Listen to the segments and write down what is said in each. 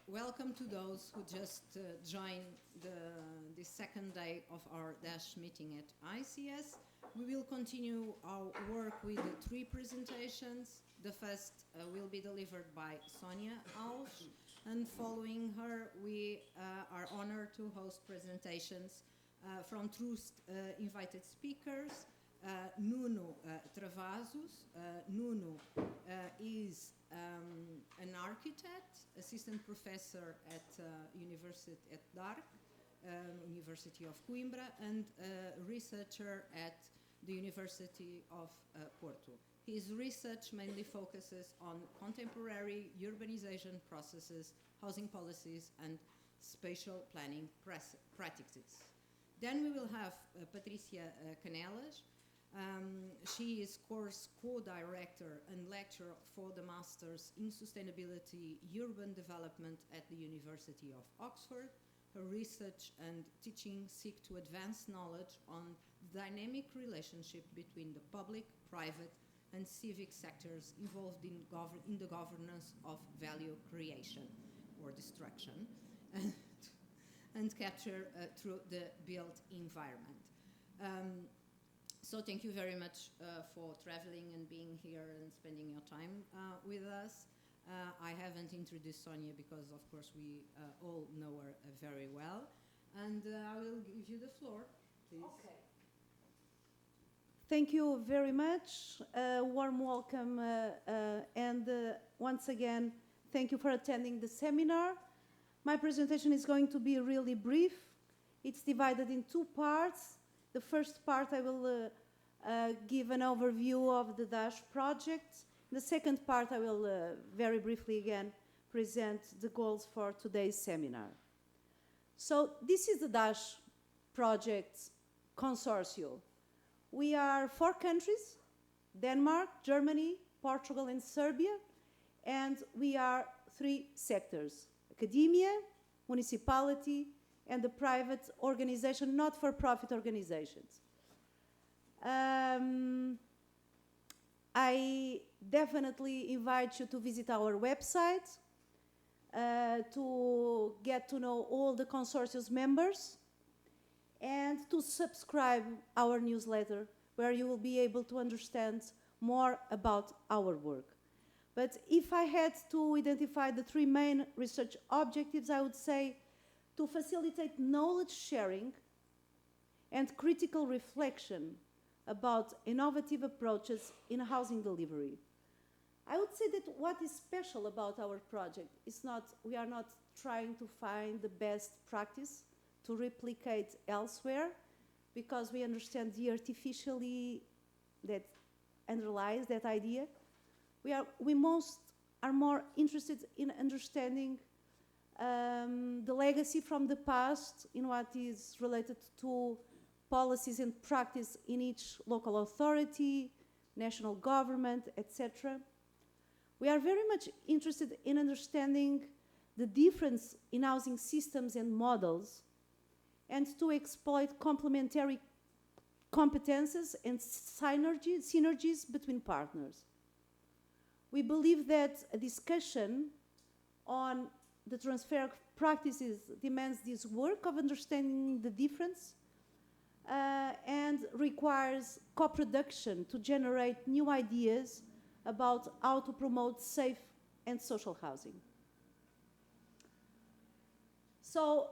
Welcome to those who just joined the second day of our DASH meeting at ICS. We will continue our work with the three presentations. The first will be delivered by Sonia Alves, and following her, we are honored to host presentations from two invited speakers. Nuno Travassos. Nuno is an architect, assistant professor at DARC, University of Coimbra, and researcher at the University of Porto. His research mainly focuses on contemporary urbanization processes, housing policies, and spatial planning practices. Then we will have Patricia Canelas. She is course co-director and lecturer for the Masters in Sustainability Urban Development at the University of Oxford. Her research and teaching seek to advance knowledge on the dynamic relationship between the public, private, and civic sectors involved in the governance of value creation or destruction and capture through the built environment. So thank you very much for traveling and being here and spending your time with us. I haven't introduced Sonia because, of course, we all know her very well. And I will give you the floor, please. Okay. Thank you very much. Warm welcome. And once again, thank you for attending the seminar. My presentation is going to be really brief. It's divided in two parts. The first part, I will give an overview of the DASH project. The second part, I will very briefly again present the goals for today's seminar. So this is the DASH project consortium. We are 4 countries: Denmark, Germany, Portugal, and Serbia. And we are 3 sectors: academia, municipality, and the private organization, not-for-profit organizations. I definitely invite you to visit our website to get to know all the consortium's members and to subscribe our newsletter, where you will be able to understand more about our work. But if I had to identify the 3 main research objectives, I would say to facilitate knowledge sharing and critical reflection about innovative approaches in housing delivery. I would say that what is special about our project is we are not trying to find the best practice to replicate elsewhere, because we understand the artificially that underlies that idea. We are more interested in understanding the legacy from the past in what is related to policies and practice in each local authority, national government, etc. We are very much interested in understanding the difference in housing systems and models, and to exploit complementary competences and synergies between partners. We believe that a discussion on the transfer of practices demands this work of understanding the difference and requires co-production to generate new ideas about how to promote safe and social housing. So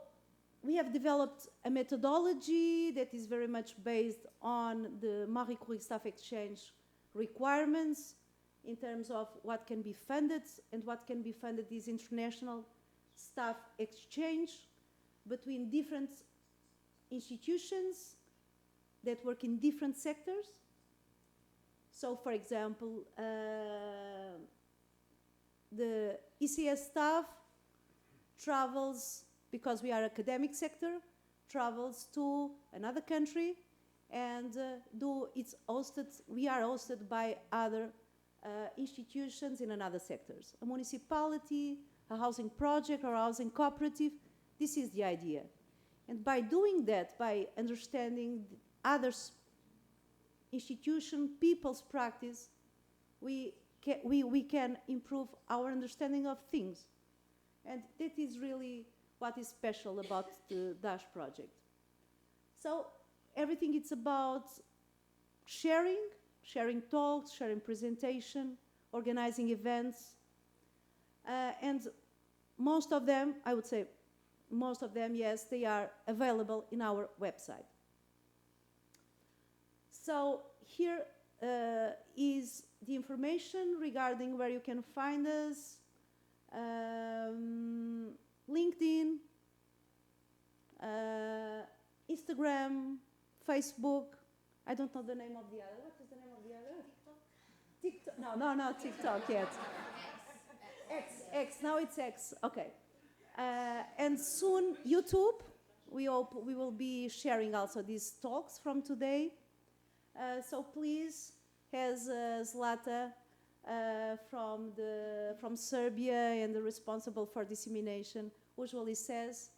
we have developed a methodology that is very much based on the Marie Curie staff exchange requirements in terms of what can be funded, and what can be funded is international staff exchange between different institutions that work in different sectors. So, for example, the ICS staff travels, because we are academic sector, travels to another country and we are hosted by other institutions in another sectors. A municipality, a housing project, or a housing cooperative, this is the idea. And by doing that, by understanding other institution, people's practice, we can improve our understanding of things. And that is really what is special about the DASH project. So everything it's about sharing talks, sharing presentation, organizing events, and most of them, I would say, most of them, yes, they are available in our website. So here is the information regarding where you can find us, LinkedIn, Instagram, Facebook. I don't know the name of the other. What is the name of the other? TikTok. No, not TikTok yet. X. Now it's X. Okay. And soon YouTube. We hope we will be sharing also these talks from today. So please, as Zlata from Serbia and the responsible for dissemination usually says,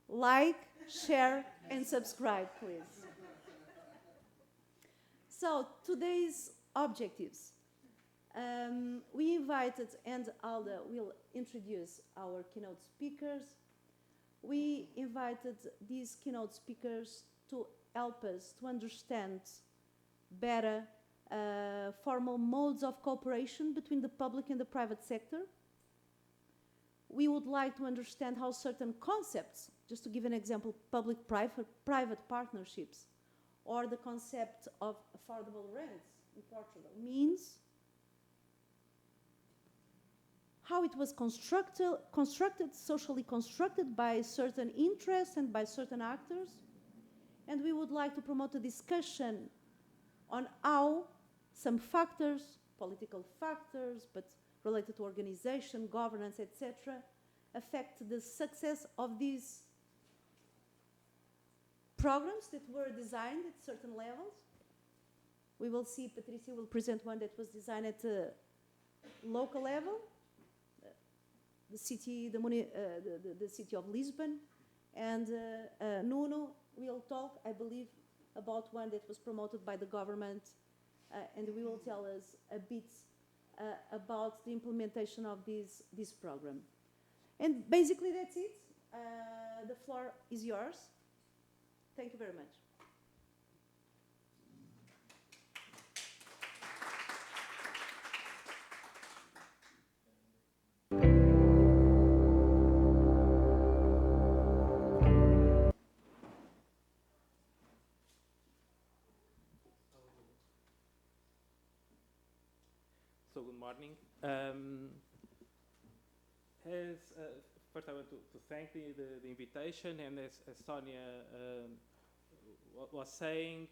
like, share, and subscribe, please. So today's objectives. We invited, and Alda will introduce our keynote speakers. We invited these keynote speakers to help us to understand better formal modes of cooperation between the public and the private sector. We would like to understand how certain concepts, just to give an example, public-private partnerships, or the concept of affordable rents in Portugal means, how it was constructed, socially constructed by certain interests and by certain actors. And we would like to promote a discussion on how some factors, political factors, but related to organization, governance, etc., affect the success of these programs that were designed at certain levels. We will see, Patricia will present one that was designed at a local level, the city of Lisbon, and Nuno will talk, I believe, about one that was promoted by the government, and we will tell us a bit about the implementation of this program. And basically that's it. The floor is yours. Thank you very much. So good morning. First I want to thank the invitation, and as Sonia was saying,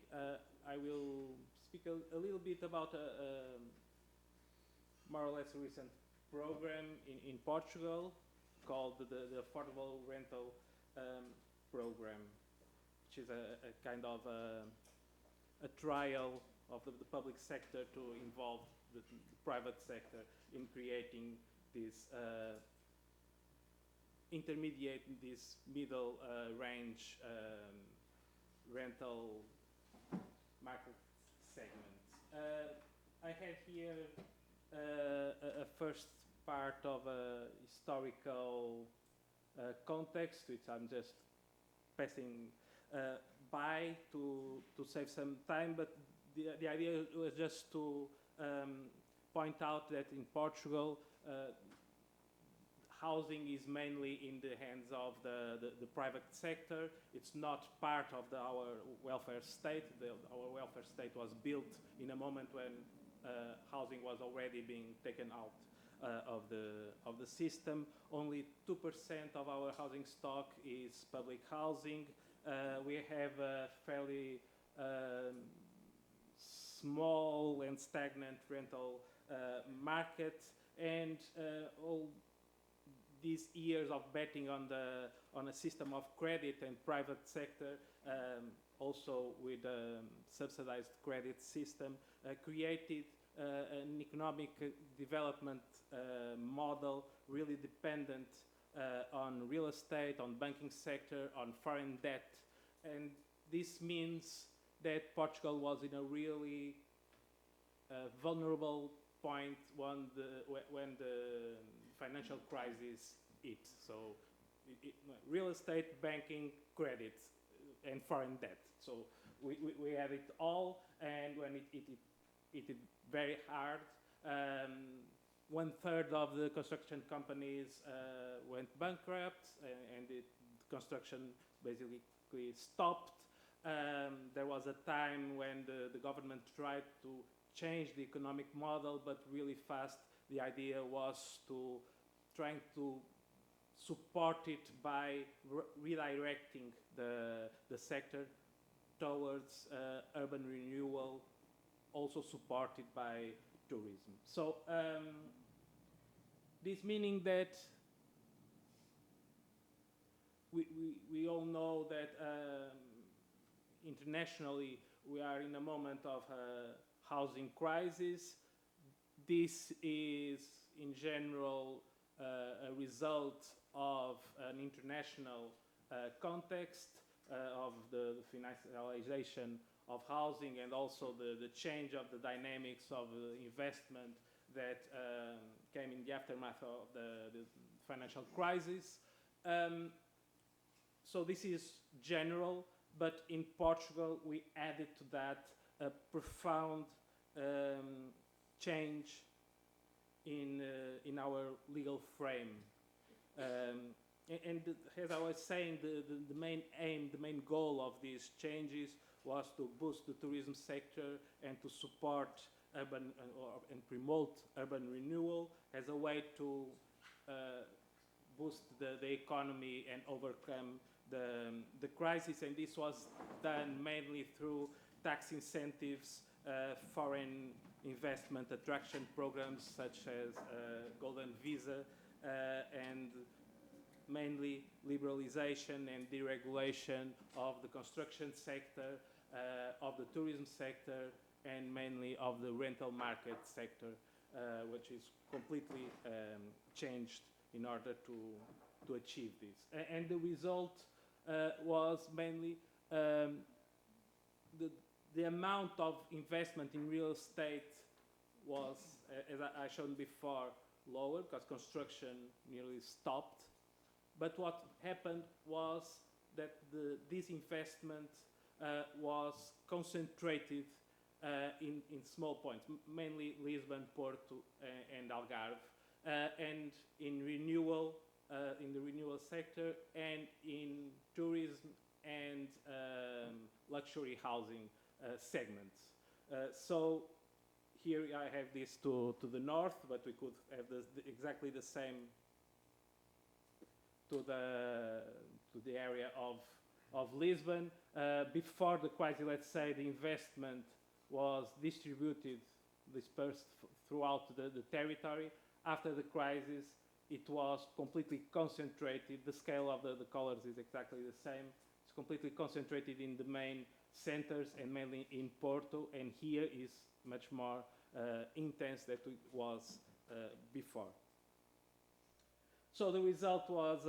I will speak a little bit about more or less a recent program in Portugal called the Affordable Rental Program, which is a kind of a trial of the public sector to involve the private sector in creating this intermediate, this middle range rental market segment. I have here a first part of a historical context, which I'm just passing by to save some time, but the idea was just to point out that in Portugal, housing is mainly in the hands of the private sector. It's not part of our welfare state. Our welfare state was built in a moment when housing was already being taken out of the system. Only 2% of our housing stock is public housing. We have a fairly small and stagnant rental market, and all these years of betting on a system of credit and private sector, also with a subsidized credit system, created an economic development model really dependent on real estate, on banking sector, on foreign debt. And this means that Portugal was in a really vulnerable point when the financial crisis hit. So real estate, banking, credit, and foreign debt. So we had it all, and when it hit very hard, 1/3 of the construction companies went bankrupt, and the construction basically stopped. There was a time when the government tried to change the economic model, but really fast the idea was to trying to support it by redirecting the sector towards urban renewal, also supported by tourism. So this meaning that we all know that internationally we are in a moment of housing crisis. This is in general a result of an international context of the financialization of housing, and also the change of the dynamics of investment that came in the aftermath of the financial crisis. So this is general, but in Portugal we added to that a profound change in our legal frame. And as I was saying, the main aim, the main goal of these changes was to boost the tourism sector and to support urban and promote urban renewal as a way to boost the economy and overcome the crisis. And this was done mainly through tax incentives, foreign investment attraction programs such as Golden Visa, and mainly liberalization and deregulation of the construction sector, of the tourism sector, and mainly of the rental market sector, which is completely changed in order to achieve this. And the result was mainly the amount of investment in real estate was, as I showed before, lower because construction nearly stopped. But what happened was that this investment was concentrated in small points, mainly Lisbon, Porto, and Algarve, and in renewal, in the renewal sector, and in tourism and luxury housing segments. So here I have this to the north, but we could have exactly the same to the area of Lisbon. Before the crisis, let's say, the investment was distributed, dispersed throughout the territory. After the crisis, it was completely concentrated. The scale of the colors is exactly the same. It's completely concentrated in the main centers and mainly in Porto, and here is much more intense than it was before. So the result was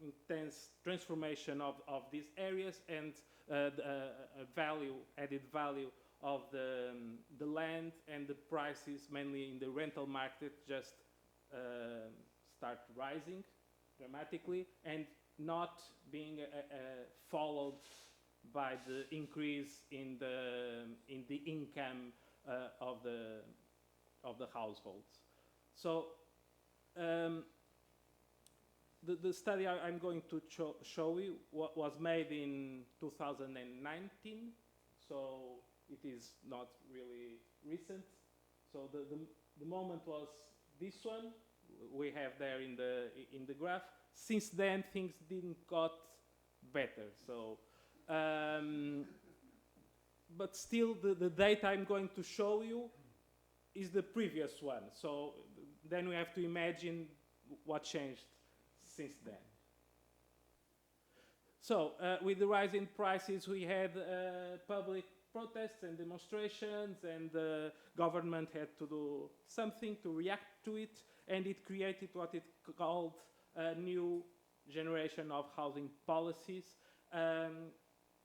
intense transformation of these areas, and added value of the land, and the prices, mainly in the rental market, just start rising dramatically and not being followed by the increase in the income of the households. So the study I'm going to show you was made in 2019, so it is not really recent. So the moment was this one we have there in the graph. Since then, things didn't got better. So, but still, the data I'm going to show you is the previous one. So then we have to imagine what changed since then. So with the rise in prices, we had public protests and demonstrations, and the government had to do something to react to it, and it created what it called a new generation of housing policies,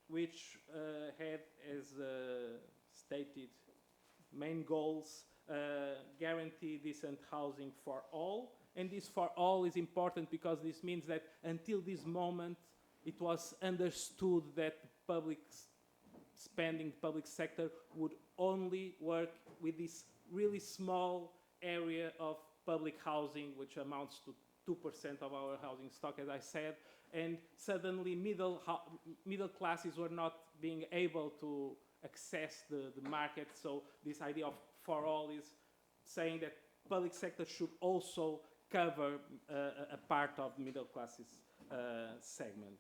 which had as stated main goals guarantee decent housing for all. And this for all is important because this means that until this moment, it was understood that public spending, public sector would only work with this really small area of public housing, which amounts to 2% of our housing stock, as I said. And suddenly middle classes were not being able to access the market. So this idea of for all is saying that public sector should also cover a part of middle classes segment.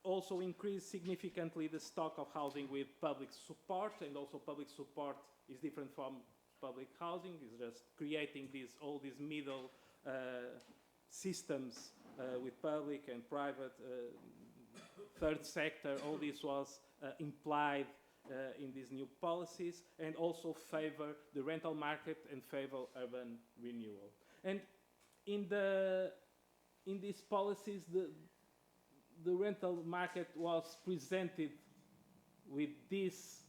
Also increase significantly the stock of housing with public support, and also public support is different from public housing. It's just creating all these middle systems with public and private, third sector. All this was implied in these new policies, and also favor the rental market and favor urban renewal. And in these policies, the rental market was presented with this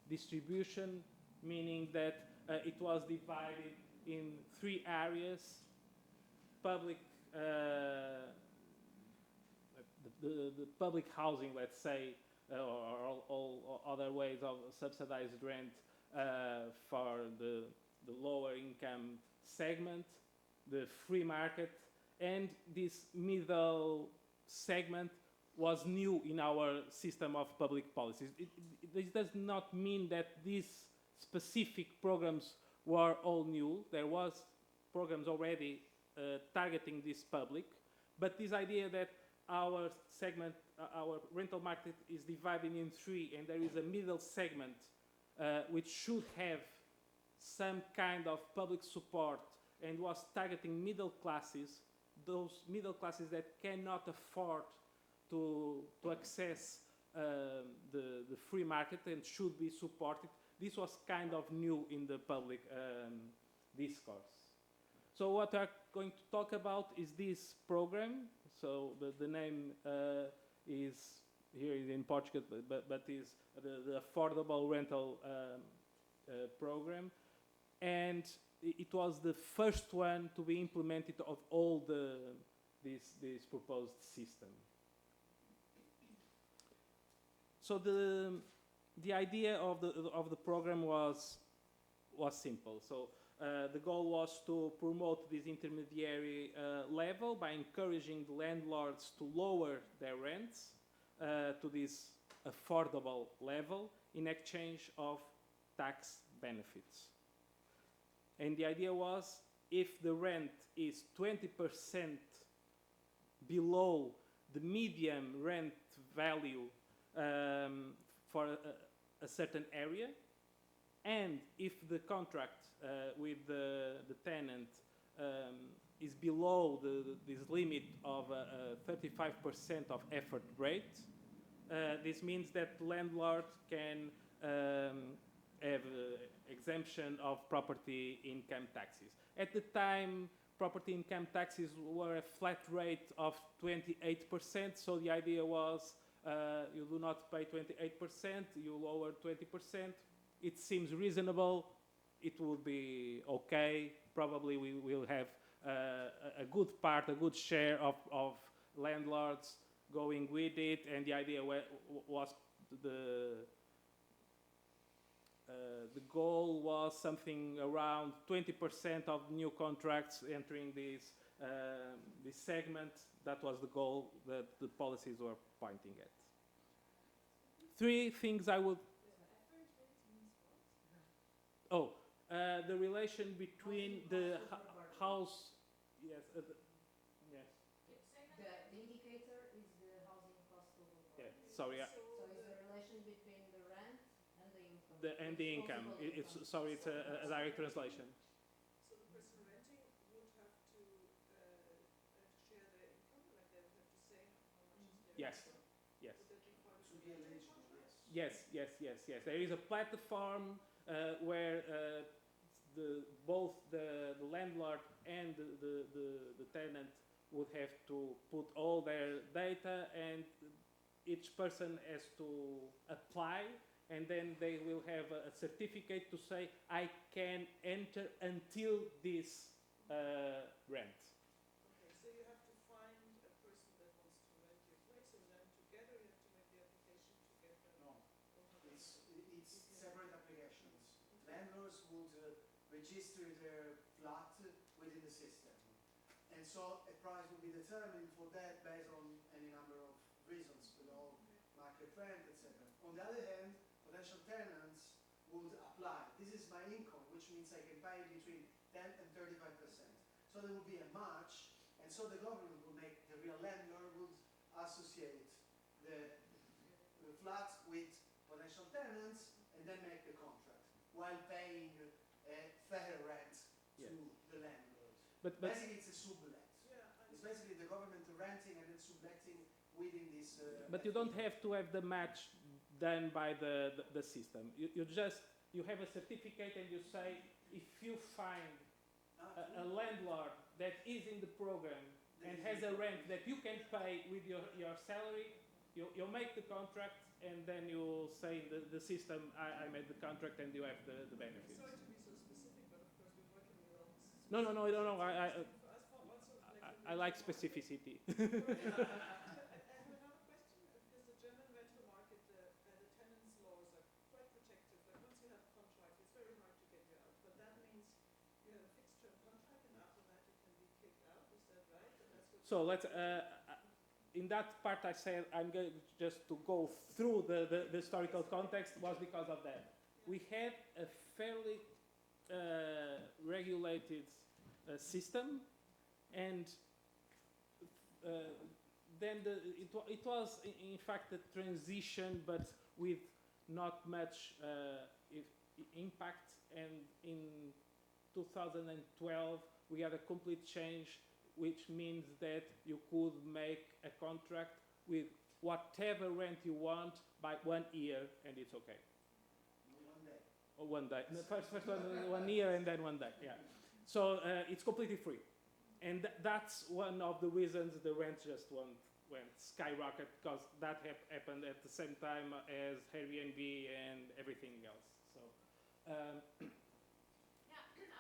distribution, meaning that it was divided in 3 areas: public, the public housing, let's say, or all other ways of subsidized rent for the lower income segment, the free market, and this middle segment was new in our system of public policies. This does not mean that these specific programs were all new. There was programs already targeting this public, but this idea that our segment, our rental market is divided in 3, and there is a middle segment which should have some kind of public support and was targeting middle classes, those middle classes that cannot afford to access the free market and should be supported. This was kind of new in the public discourse. So what I'm going to talk about is this program. So the name is here in Portugal, but is the Affordable Rental Program. And it was the first one to be implemented of all this proposed system. So the idea of the program was simple. So the goal was to promote this intermediary level by encouraging the landlords to lower their rents to this affordable level in exchange of tax benefits. And the idea was, if the rent is 20% below the median rent value for a certain area, and if the contract with the tenant is below this limit of 35% of effort rate, this means that the landlord can have exemption of property income taxes. At the time, property income taxes were a flat rate of 28%, so the idea was you do not pay 28%, you lower 20%. It seems reasonable, it will be okay. Probably we will have a good part, a good share of landlords going with it, and the idea was the goal was something around 20% of new contracts entering this segment. That was the goal that the policies were pointing at. 3 things I would... Oh, the relation between the house... Yes. Yes. The indicator is the housing cost over volume. Yeah, sorry. So is the relation between the rent and the income? The income. It's a direct translation. So the person renting would have to share their income, like they would have to say how much is their Yes. income? Yes. Would that require a contract? Yes. There is a platform where both the landlord and the tenant would have to put all their data, and each person has to apply, and then they will have a certificate to say, I can enter until this rent. Okay, so you have to find a person that wants to rent your place, and then together you have to make the application together. No, Or how does it's it- separate applications. Landlords would register their flat within the system. And so a price will be determined for that based on any number of reasons, market rent, etc. On the other hand, potential tenants would apply. This is my income, which means I can pay between 10 and 35%. So there will be a match, and so the government will make, the real landlord would associate the flats with potential tenants and then make the contract while paying a fair rent to the landlord. But Basically, it's a sublet. Yeah, It's basically the government renting and then subletting within this. But you don't have to have the match done by the system. You have a certificate and you say, if you find a landlord that is in the program and has a rent that you can pay with your salary, you'll make the contract and then you'll say the system, I made the contract and you have the benefits. sorry to be so specific, but of course we're working with all this. No. I I like specificity. have another question, because the German rental market, the tenants' laws are quite protective. Like once you have a contract, it's very hard to get you out. But that means you have a fixed term contract, and after that you can be kicked out. Is that right? And that's what So let's, in that part I said I'm going just to go through the historical context was because of that. We had a fairly regulated system, and then it was in fact a transition, but with not much impact. And in 2012 we had a complete change, which means that you could make a contract with whatever rent you want by 1 year, and it's okay. 1 day. Or 1 day. No, first 1 year and then 1 day. Yeah. So it's completely free, and that's one of the reasons the rent just went skyrocket, because that happened at the same time as Airbnb and everything else. So. Yeah,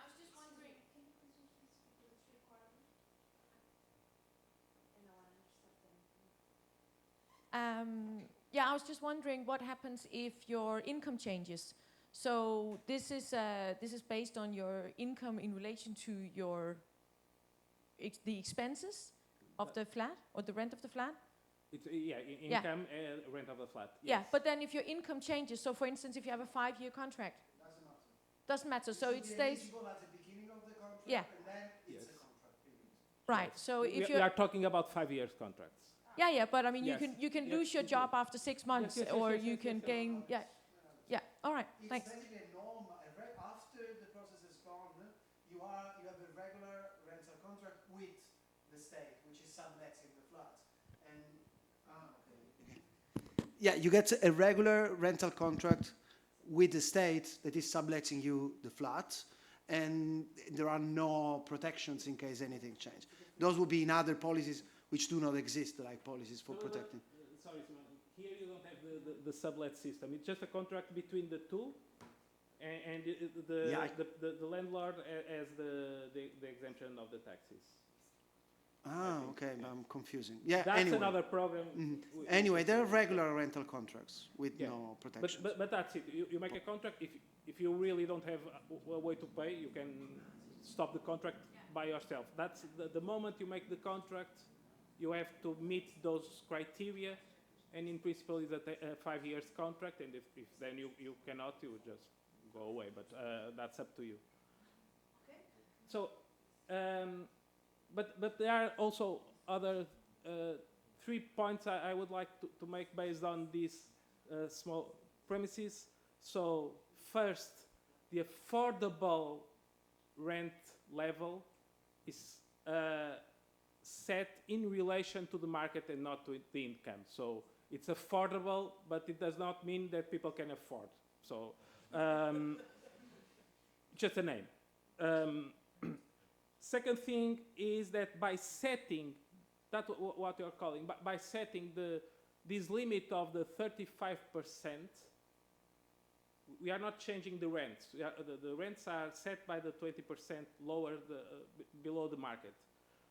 I was just wondering. Can you please repeat what's required? And no one understood. Yeah, I was just wondering what happens if your income changes. So this is based on your income in relation to your the expenses of the flat or the rent of the flat. It's, income and rent of the flat. Yeah, Yes. but then if your income changes, so for instance, if you have a 5-year contract, doesn't matter. So it stays. Eligible at the beginning of the contract, Yeah. and then it's Yes. a contract period. Right. So if we you are talking about 5 years contracts. yeah, but I mean Yes. you can Yes, lose your yes, job yes. after 6 months, yes, or yes, you yes, can yes, gain yeah. All right. It's Thanks. basically a norm. After the process is gone, you have a regular rental contract with the state, which is subletting the flat. And yeah, you get a regular rental contract with the state that is subletting you the flat, and there are no protections in case anything changes. Those would be in other policies which do not exist, like policies for protecting. Sorry, Simon. Here you don't have the sublet system. It's just a contract between the two, and the landlord has the exemption of the taxes. Okay, I'm confusing. Yeah, That's anyway. another program. Anyway, there are regular rental contracts with no protection. But that's it. You make a contract. If you really don't have a way to pay, you can stop the contract by yourself. That's the moment you make the contract, you have to meet those criteria, and in principle it's a 5 years contract, and if then you cannot, you just go away, but that's up to you. Okay. So, but there are also other 3 points I would like to make based on these small premises. So first, the affordable rent level is set in relation to the market and not to the income. So it's affordable, but it does not mean that people can afford. So just a name. Second thing is that by setting, that's what you're calling, by setting this limit of the 35%, we are not changing the rents. The rents are set by the 20% lower below the market.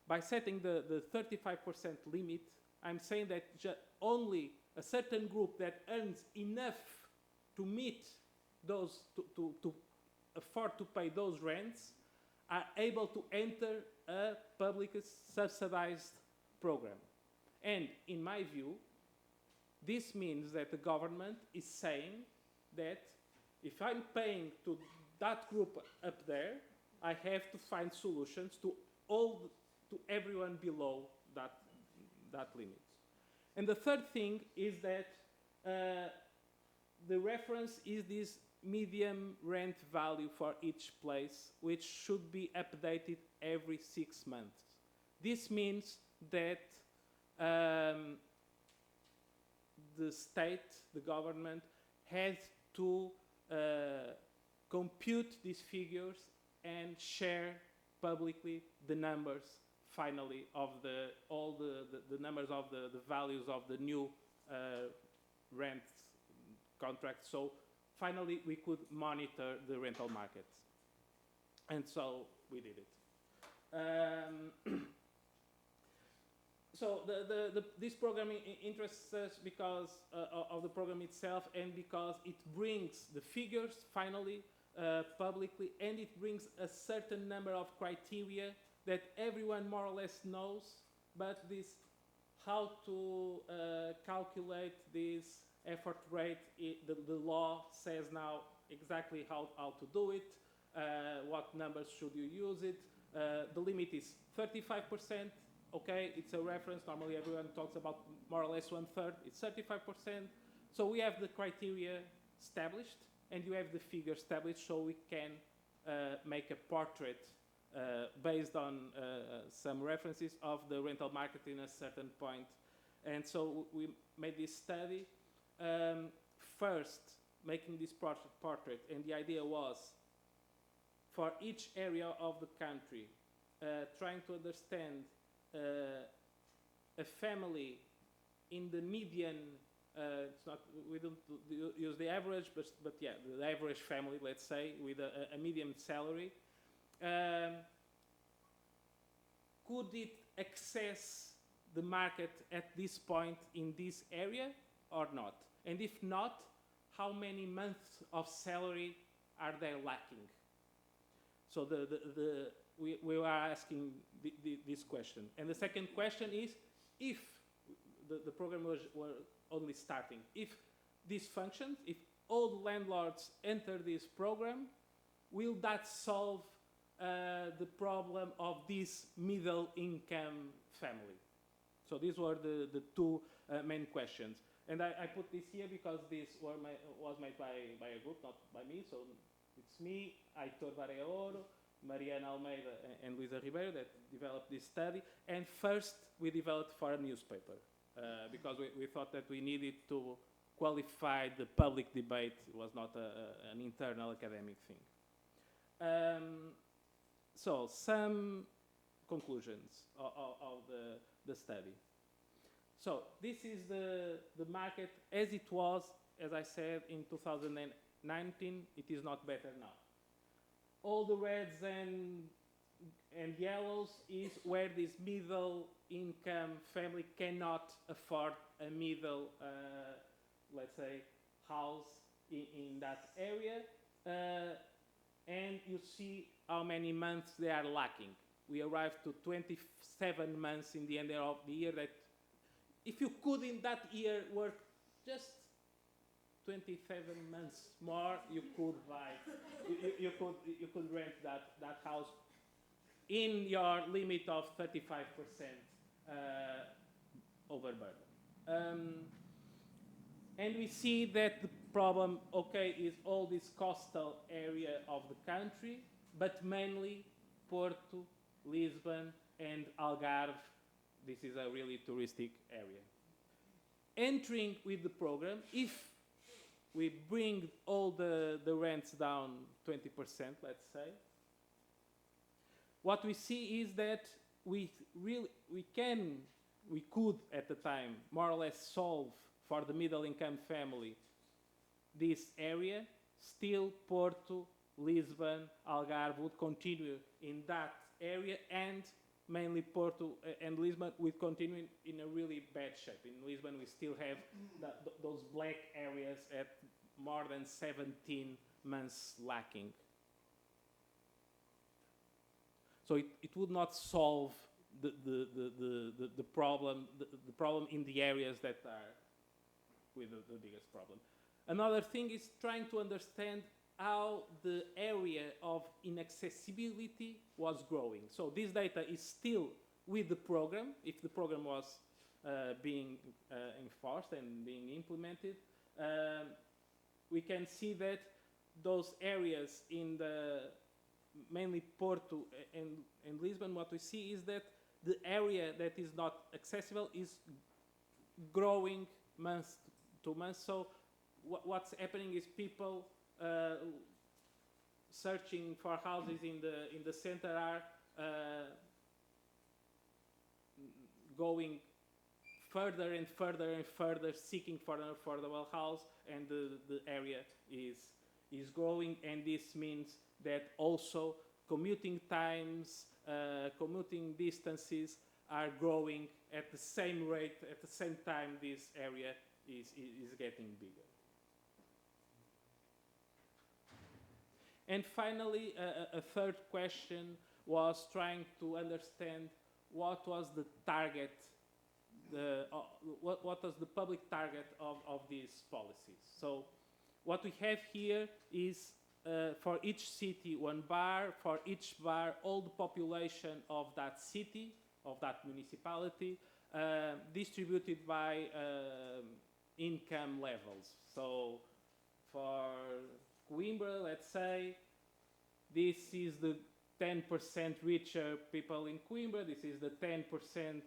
By setting the 35% limit, I'm saying that only a certain group that earns enough to meet those, to afford to pay those rents, are able to enter a public subsidized program. And in my view, this means that the government is saying that if I'm paying to that group up there, I have to find solutions to everyone below that limit. And the third thing is that the reference is this medium rent value for each place, which should be updated every 6 months. This means that the state, the government, has to compute these figures and share publicly the numbers, finally, of all the numbers of the values of the new rent contracts. So finally, we could monitor the rental markets. And so we did it. So this program interests us because of the program itself and because it brings the figures finally publicly, and it brings a certain number of criteria that everyone more or less knows, but how to calculate this effort rate, the law says now exactly how to do it, what numbers should you use it. The limit is 35%. Okay, it's a reference. Normally everyone talks about more or less 1/3. It's 35%. So we have the criteria established, and you have the figure established, so we can make a portrait based on some references of the rental market in a certain point. And so we made this study. First, making this portrait, and the idea was, for each area of the country, trying to understand a family in the median, it's not, we don't use the average, but yeah, the average family, let's say, with a medium salary, could it access the market at this point in this area or not? And if not, how many months of salary are they lacking? So we are asking this question. And the second question is, if the program was only starting, if this functions, if all the landlords enter this program, will that solve the problem of this middle income family? So these were the two main questions. And I put this here because this was made by a group, not by me. So it's me, Aitor Bareoro, Mariana Almeida, and Luisa Ribeiro that developed this study. And first, we developed for a newspaper because we thought that we needed to qualify the public debate. It was not an internal academic thing. So some conclusions of the study. So this is the market as it was, as I said, in 2019. It is not better now. All the reds and yellows is where this middle income family cannot afford a middle, let's say, house in that area. And you see how many months they are lacking. We arrived to 27 months in the end of the year. That if you could in that year work just 27 months more, you could buy, you could rent that house in your limit of 35% overburden. And we see that the problem, okay, is all this coastal area of the country, but mainly Porto, Lisbon, and Algarve. This is a really touristic area. Entering with the program, if we bring all the rents down 20%, let's say, what we see is that we could at the time more or less solve for the middle income family this area still Porto, Lisbon, Algarve would continue in that area, and mainly Porto and Lisbon would continue in a really bad shape. In Lisbon, we still have those black areas at more than 17 months lacking. So it would not solve the problem in the areas that are with the biggest problem. Another thing is trying to understand how the area of inaccessibility was growing. So this data is still with the program, if the program was being enforced and being implemented. We can see that those areas in the mainly Porto and Lisbon, what we see is that the area that is not accessible is growing month to month. So what's happening is people searching for houses in the center are going further and further and further, seeking for an affordable house, and the area is growing, and this means that also commuting times, commuting distances are growing at the same rate, at the same time this area is getting bigger. And finally, a third question was trying to understand what was the target, what was the public target of these policies. So what we have here is for each city one bar, for each bar all the population of that city, of that municipality, distributed by income levels. So for Coimbra, let's say, this is the 10% richer people in Coimbra, this is the 10%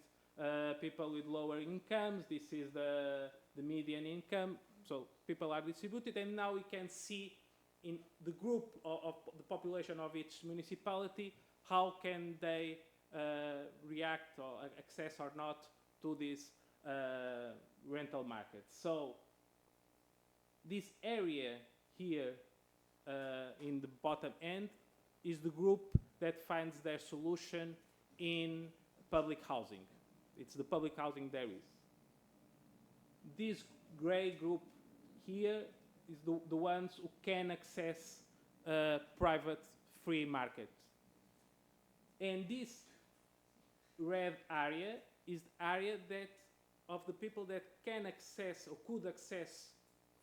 people with lower incomes, this is the median income. So people are distributed, and now we can see in the group of the population of each municipality how can they react or access or not to this rental market. So this area here in the bottom end is the group that finds their solution in public housing. It's the public housing there is. This gray group here is the ones who can access private free market. And this red area is the area that of the people that can access or could access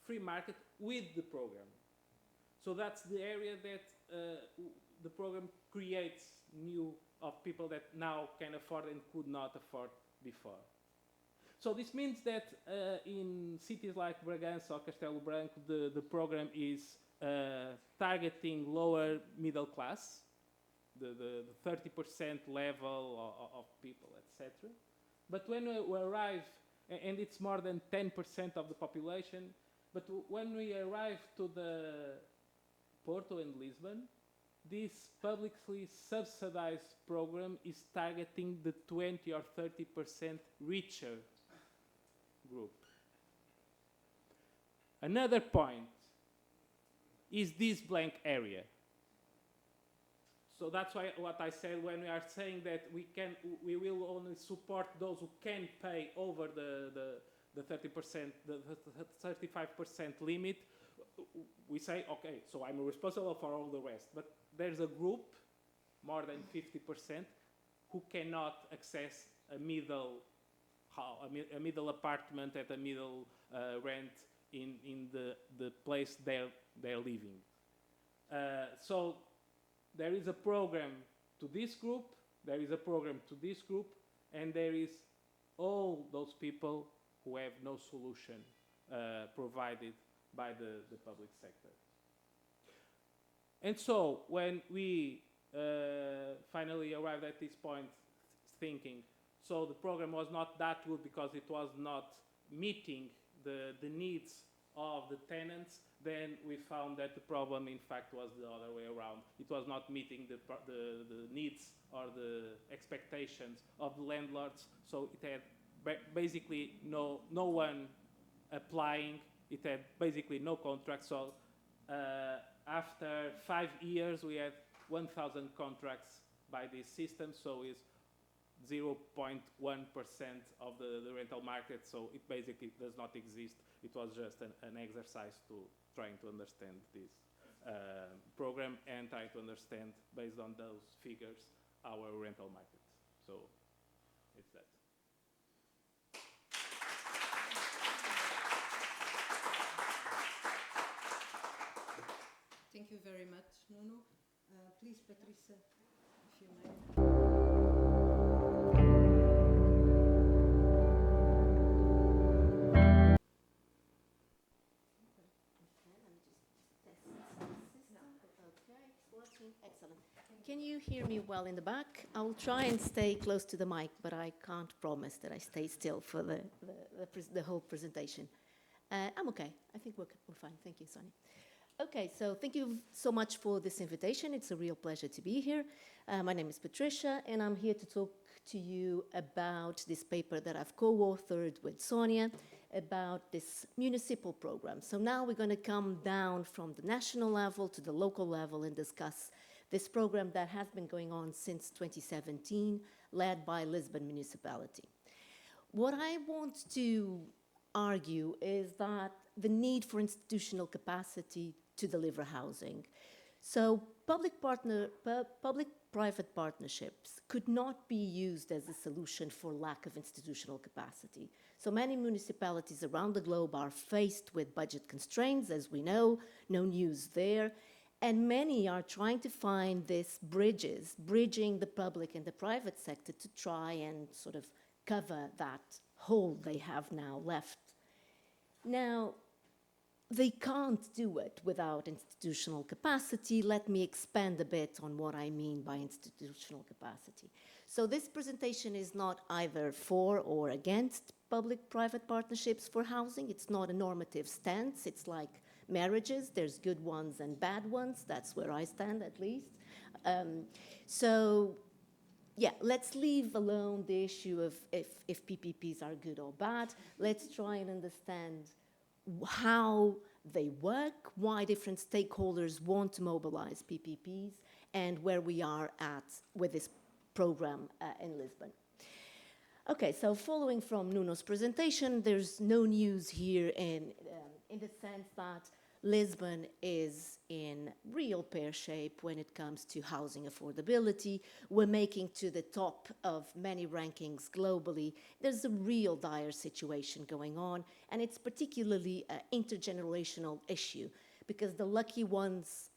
free market with the program. So that's the area that the program creates new of people that now can afford and could not afford before. So this means that in cities like Bragança or Castelo Branco, the program is targeting lower middle class, the 30% level of people, etc. But when we arrive, and it's more than 10% of the population, but when we arrive to the Porto and Lisbon, this publicly subsidized program is targeting the 20 or 30% richer group. Another point is this blank area. So that's why what I said when we are saying that we will only support those who can pay over the 30%, the 35% limit. We say, okay, so I'm responsible for all the rest. But there's a group, more than 50%, who cannot access a middle apartment at a middle rent in the place they're living. So there is a program to this group, there is a program to this group, and there is all those people who have no solution provided by the public sector. And so when we finally arrived at this point thinking, so the program was not that good because it was not meeting the needs of the tenants, then we found that the problem in fact was the other way around. It was not meeting the needs or the expectations of the landlords, so it had basically no one applying, it had basically no contract, so After 5 years, we had 1,000 contracts by this system, so it's 0.1% of the rental market, so it basically does not exist. It was just an exercise to trying to understand this program and try to understand, based on those figures, our rental market. So it's that. Thank you very much, Nuno. Please, Patricia, if you may. Excellent. Can you hear me well in the back? I'll try and stay close to the mic, but I can't promise that I stay still for the whole presentation. I'm okay. I think we're fine. Thank you, Sonia. Okay, so thank you so much for this invitation. It's a real pleasure to be here. My name is Patricia, and I'm here to talk to you about this paper that I've co-authored with Sonia about this municipal program. So now we're going to come down from the national level to the local level and discuss this program that has been going on since 2017, led by Lisbon municipality. What I want to argue is that the need for institutional capacity to deliver housing. So public-private partnerships could not be used as a solution for lack of institutional capacity. So many municipalities around the globe are faced with budget constraints, as we know, no news there, and many are trying to find these bridging the public and the private sector to try and sort of cover that hole they have now left. Now, they can't do it without institutional capacity. Let me expand a bit on what I mean by institutional capacity. So this presentation is not either for or against public-private partnerships for housing. It's not a normative stance. It's like marriages. There's good ones and bad ones. That's where I stand, at least. So yeah, let's leave alone the issue of if PPPs are good or bad. Let's try and understand how they work, why different stakeholders want to mobilize PPPs, and where we are at with this program in Lisbon. Okay, so following from Nuno's presentation, there's no news here in the sense that Lisbon is in real pear shape when it comes to housing affordability. We're making to the top of many rankings globally. There's a real dire situation going on, and it's particularly an intergenerational issue because the lucky ones,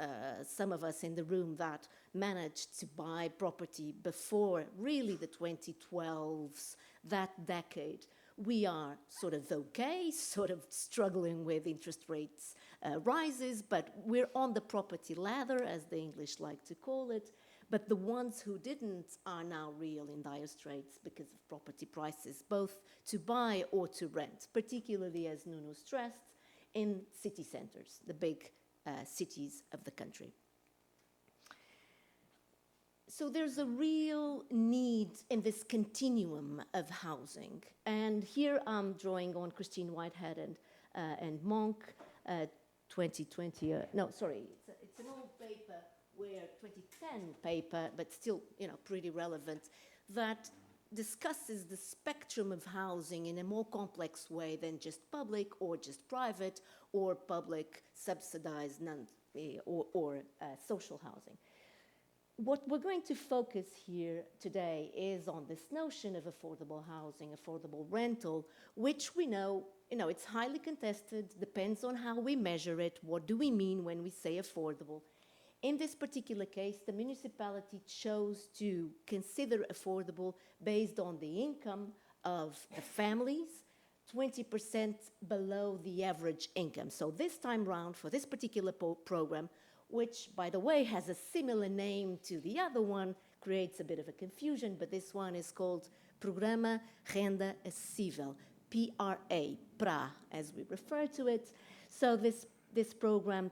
some of us in the room that managed to buy property before really the 2012s, that decade, we are sort of okay, sort of struggling with interest rates rises, but we're on the property ladder, as the English like to call it. But the ones who didn't are now real in dire straits because of property prices, both to buy or to rent, particularly, as Nuno stressed, in city centers, the big cities of the country. So there's a real need in this continuum of housing. And here I'm drawing on Christine Whitehead and Monk, 2020, no, sorry, it's an old paper, where 2010 paper, but still, pretty relevant, that discusses the spectrum of housing in a more complex way than just public or just private or public subsidized or social housing. What we're going to focus here today is on this notion of affordable housing, affordable rental, which we know, it's highly contested, depends on how we measure it. What do we mean when we say affordable? In this particular case, the municipality chose to consider affordable based on the income of the families, 20% below the average income. So this time round, for this particular program, which, by the way, has a similar name to the other one, creates a bit of a confusion, but this one is called Programa Renda Acessível, PRA, as we refer to it. So this program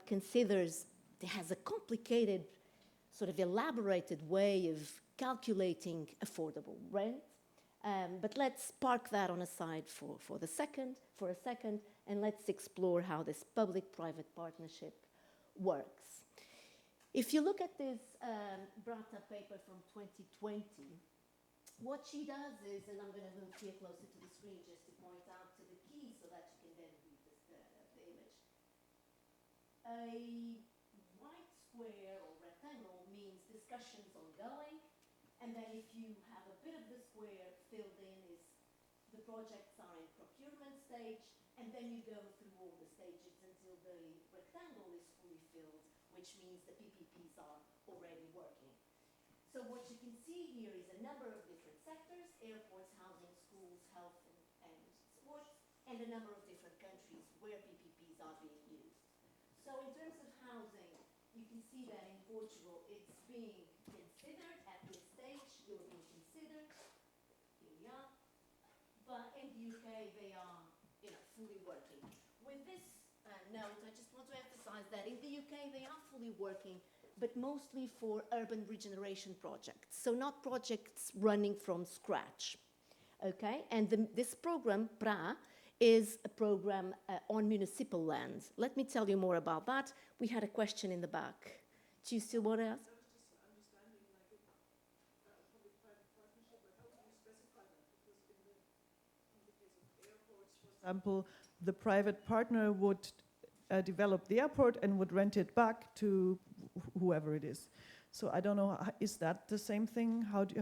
has a complicated, sort of elaborated way of calculating affordable rent. But let's park that on a side for a second, and let's explore how this public-private partnership works. If you look at this Brata paper from 2020, what she does is, and I'm going to move here closer to the screen just to point out to the key so that you can then read this, the image. A white square or rectangle means discussions ongoing, and then if you have a bit of the square filled in, is the projects are in procurement stage, and then you go through all the stages until the rectangle is fully filled, which means the PPPs are already working. So what you can see here is a number of different sectors: airports, housing, schools, health, and sports, and a number of different countries where PPPs are being used. So in terms of housing, you can see that in Portugal it's being considered at this stage, you're being considered, here we are, but in the UK they are fully working. With this note, I just want to emphasize that in the UK they are fully working, but mostly for urban regeneration projects, so not projects running from scratch. Okay, and this program, PRA, is a program on municipal lands. Let me tell you more about that. We had a question in the back. Do you still want to ask? I was just understanding, like, public-private partnership, but how do you specify that? Because in the case of airports, for example, the private partner would develop the airport and would rent it back to whoever it is. So I don't know, is that the same thing? How do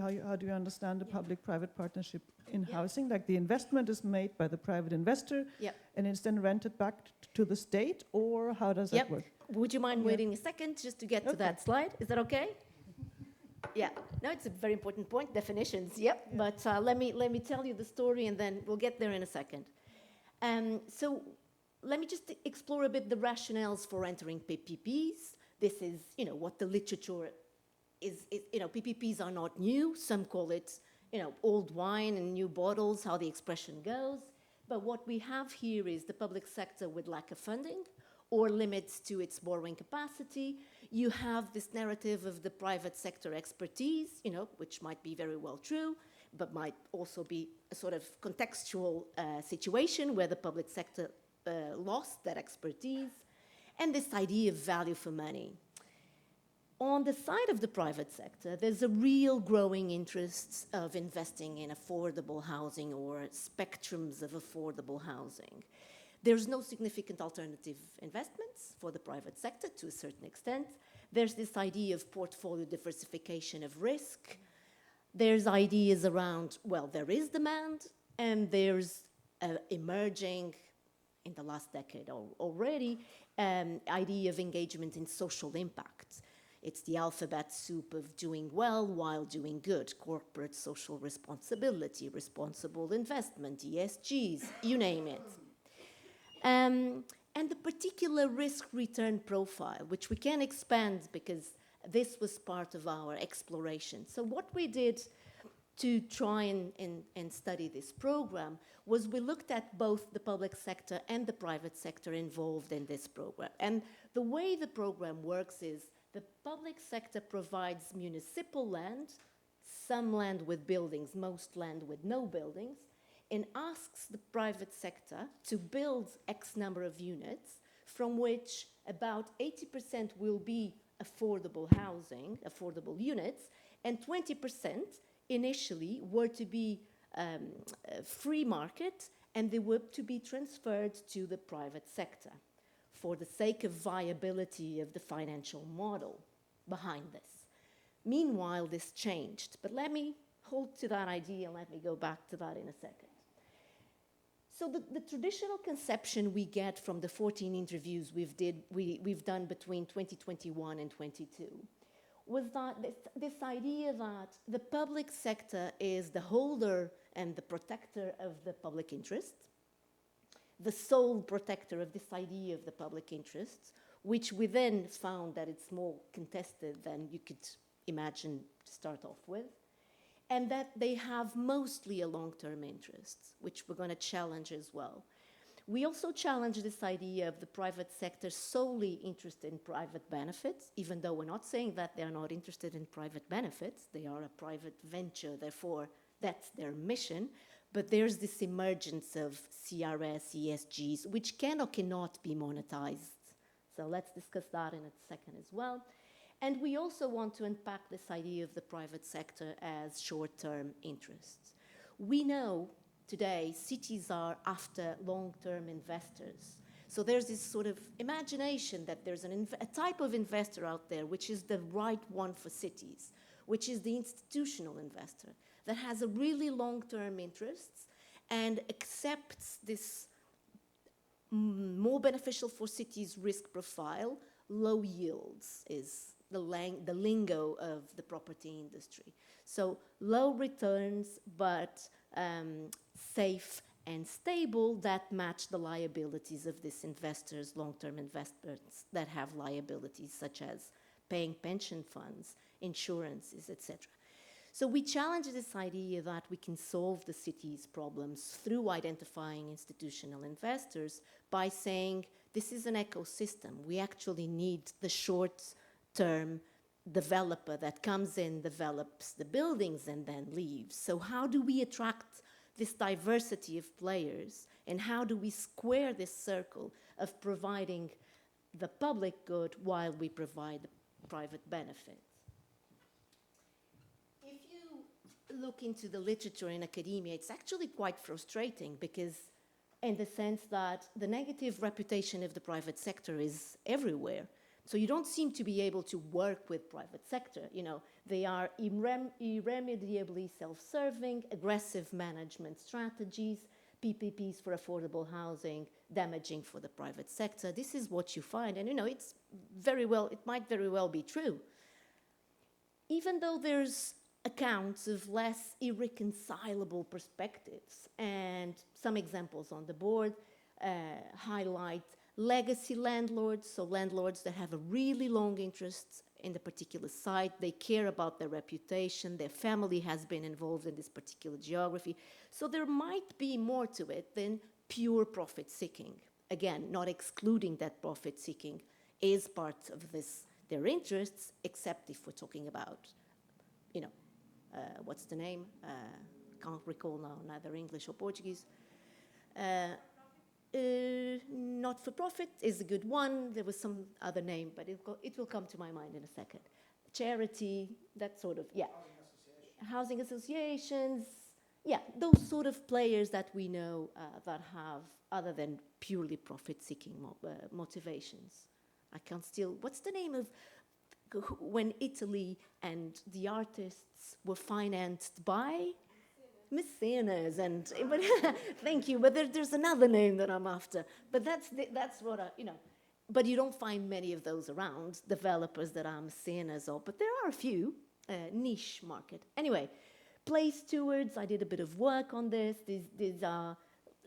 you understand the public-private partnership in housing? Like the investment is made by the private investor and it's then rented back to the state, or how does that work? Would you mind waiting a second just to get to that slide? Is that okay? Yeah, no, it's a very important point, definitions, but let me tell you the story and then we'll get there in a second. So let me just explore a bit the rationales for entering PPPs. This is, what the literature is, PPPs are not new. Some call it, old wine in new bottles, how the expression goes. But what we have here is the public sector with lack of funding or limits to its borrowing capacity. You have this narrative of the private sector expertise, which might be very well true, but might also be a sort of contextual situation where the public sector lost that expertise, and this idea of value for money. On the side of the private sector, there's a real growing interest of investing in affordable housing or spectrums of affordable housing. There's no significant alternative investments for the private sector to a certain extent. There's this idea of portfolio diversification of risk. There's ideas around, well, there is demand, and there's emerging, in the last decade already, idea of engagement in social impact. It's the alphabet soup of doing well while doing good: corporate social responsibility, responsible investment, ESGs, you name it. And the particular risk-return profile, which we can expand because this was part of our exploration. So what we did to try and study this program was we looked at both the public sector and the private sector involved in this program. And the way the program works is the public sector provides municipal land, some land with buildings, most land with no buildings, and asks the private sector to build X number of units, from which about 80% will be affordable housing, affordable units, and 20% initially were to be free market, and they were to be transferred to the private sector for the sake of viability of the financial model behind this. Meanwhile, this changed, but let me hold to that idea and let me go back to that in a second. So the traditional conception we get from the 14 interviews we've done between 2021 and 22 was that this idea that the public sector is the holder and the protector of the public interest, the sole protector of this idea of the public interest, which we then found that it's more contested than you could imagine to start off with, and that they have mostly a long-term interest, which we're going to challenge as well. We also challenge this idea of the private sector solely interested in private benefits, even though we're not saying that they're not interested in private benefits. They are a private venture, therefore that's their mission. But there's this emergence of CRS, ESGs, which can or cannot be monetized So let's discuss that in a second as well. And we also want to unpack this idea of the private sector as short-term interests. We know today cities are after long-term investors. So there's this sort of imagination that there's a type of investor out there which is the right one for cities, which is the institutional investor that has a really long-term interests and accepts this more beneficial for cities risk profile. Low yields is the lingo of the property industry. So low returns, but safe and stable, that match the liabilities of these investors, long-term investors that have liabilities such as paying pension funds, insurances, etc. So we challenge this idea that we can solve the city's problems through identifying institutional investors by saying this is an ecosystem. We actually need the short-term developer that comes in, develops the buildings, and then leaves. So how do we attract this diversity of players, and how do we square this circle of providing the public good while we provide the private benefit? If you look into the literature in academia, it's actually quite frustrating because in the sense that the negative reputation of the private sector is everywhere. So you don't seem to be able to work with private sector. You know, they are irremediably self-serving, aggressive management strategies, PPPs for affordable housing, damaging for the private sector. This is what you find, and you know, it might very well be true. Even though there's accounts of less irreconcilable perspectives, and some examples on the board highlight legacy landlords, so landlords that have a really long interest in the particular site, they care about their reputation, their family has been involved in this particular geography. So there might be more to it than pure profit seeking. Again, not excluding that profit seeking is part of their interests, except if we're talking about, you know, what's the name? Can't recall now, neither English or Portuguese. Not-for-profit is a good one. There was some other name, but it will come to my mind in a second. Charity, that sort of, yeah. Housing associations, yeah, those sort of players that we know that have other than purely profit-seeking motivations. I can't still, what's the name of when Italy and the artists were financed by? Mecenas, and but thank you, but there's another name that I'm after, but that's what I, you know, but you don't find many of those around, developers that are mecenas of, but there are a few, niche market. Anyway, place stewards, I did a bit of work on this. These are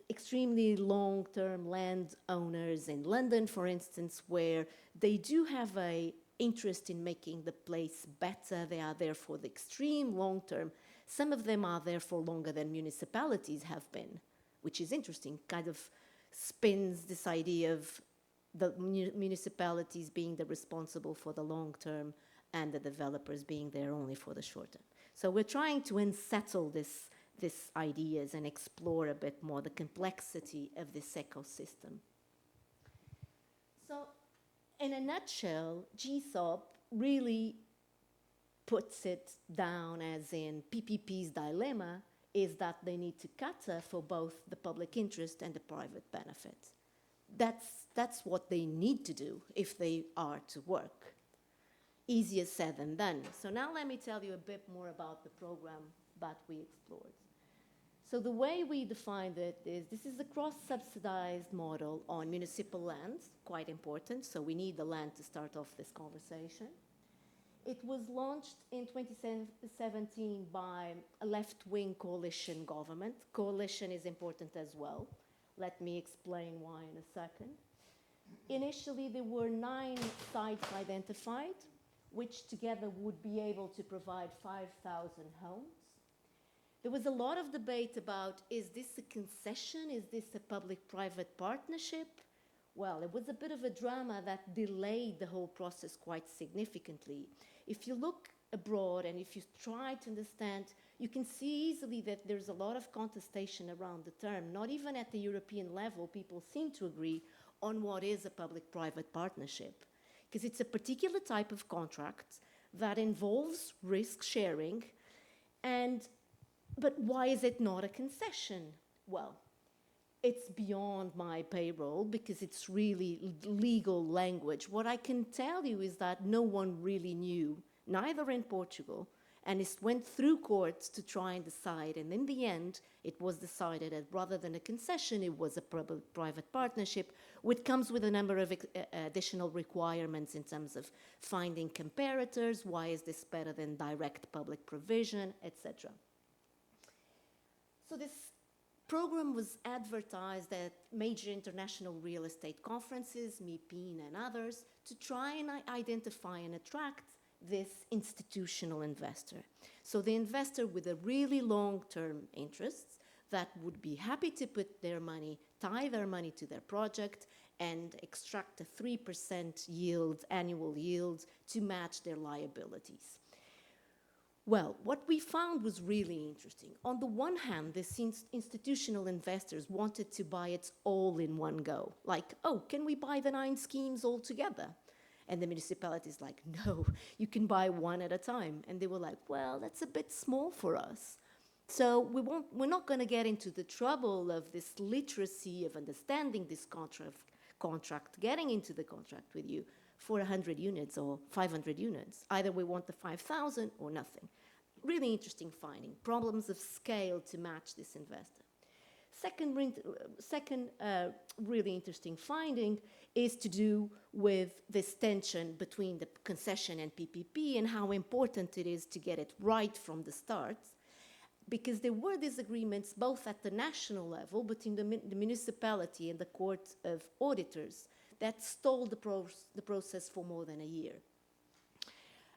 extremely long-term land owners in London, for instance, where they do have a interest in making the place better. They are there for the extreme long-term. Some of them are there for longer than municipalities have been, which is interesting, kind of spins this idea of the municipalities being the responsible for the long term and the developers being there only for the short term. So we're trying to unsettle these ideas and explore a bit more the complexity of this ecosystem. So in a nutshell, GSOP really puts it down as in PPP's dilemma is that they need to cater for both the public interest and the private benefit. That's what they need to do if they are to work. Easier said than done. So now let me tell you a bit more about the program that we explored. So the way we defined it is this is a cross-subsidized model on municipal lands, quite important, so we need the land to start off this conversation. It was launched in 2017 by a left-wing coalition government. Coalition is important as well. Let me explain why in a second. Initially, there were 9 sites identified, which together would be able to provide 5,000 homes. There was a lot of debate about, is this a concession? Is this a public-private partnership? Well, it was a bit of a drama that delayed the whole process quite significantly. If you look abroad and if you try to understand, you can see easily that there's a lot of contestation around the term. Not even at the European level, people seem to agree on what is a public-private partnership, because it's a particular type of contract that involves risk sharing. But why is it not a concession? Well, it's beyond my payroll because it's really legal language. What I can tell you is that no one really knew, neither in Portugal, and it went through courts to try and decide. And in the end, it was decided that rather than a concession, it was a private partnership, which comes with a number of additional requirements in terms of finding comparators, why is this better than direct public provision, etc. So this program was advertised at major international real estate conferences, MIPIM and others, to try and identify and attract this institutional investor. So the investor with a really long-term interests that would be happy to put their money, tie their money to their project and extract a 3% yield, annual yield, to match their liabilities. Well, what we found was really interesting. On the one hand, these institutional investors wanted to buy it all in one go. Like, oh, can we buy the 9 schemes all together? And the municipality's like, no, you can buy one at a time. And they were like, well, that's a bit small for us. So we're not going to get into the trouble of this literacy of understanding this contract, getting into the contract with you for 100 units or 500 units. Either we want the 5,000 or nothing. Really interesting finding, problems of scale to match this investor. Second really interesting finding is to do with this tension between the concession and PPP and how important it is to get it right from the start, because there were disagreements both at the national level between the municipality and the Court of Auditors that stalled the process for more than a year.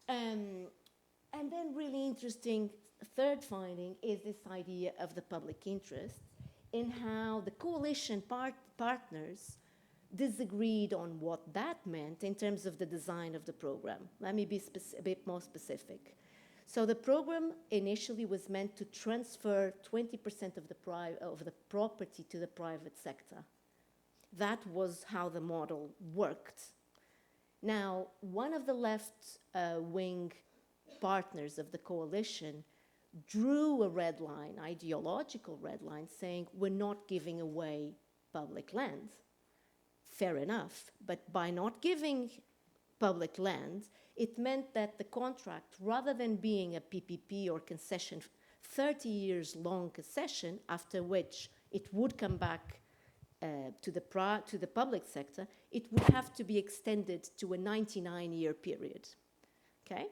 And then really interesting third finding is this idea of the public interest in how the coalition partners disagreed on what that meant in terms of the design of the program. Let me be a bit more specific. So the program initially was meant to transfer 20% of the property to the private sector. That was how the model worked. Now, one of the left-wing partners of the coalition drew a red line, ideological red line, saying we're not giving away public land. Fair enough, but by not giving public land, it meant that the contract, rather than being a PPP or concession, 30 years long concession, after which it would come back to the public sector, it would have to be extended to a 99-year period. Okay?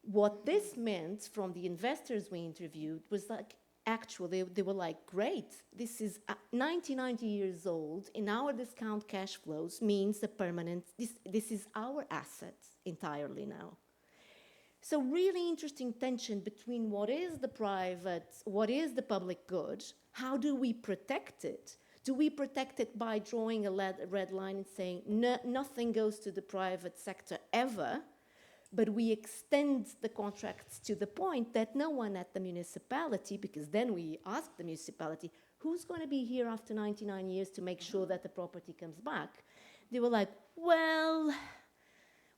What this meant from the investors we interviewed was like, actually, they were like, great, this is 90 years old, in our discount cash flows means a permanent, this is our assets entirely now. So really interesting tension between what is the private, what is the public good, how do we protect it? Do we protect it by drawing a red line and saying nothing goes to the private sector ever, but we extend the contracts to the point that no one at the municipality, because then we ask the municipality, who's going to be here after 99 years to make sure that the property comes back? They were like, well,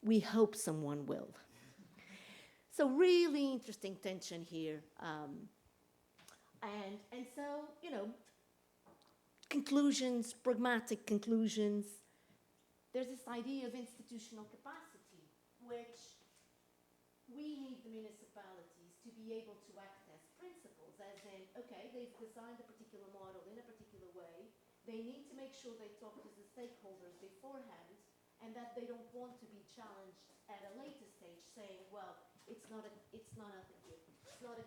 we hope someone will. So really interesting tension here. And so, you know, conclusions, pragmatic conclusions. There's this idea of institutional capacity, which we need the municipalities to be able to act as principals, as in, okay, they've designed a particular model in a particular way. They need to make sure they talk to the stakeholders beforehand and that they don't want to be challenged at a later stage saying, well, it's not a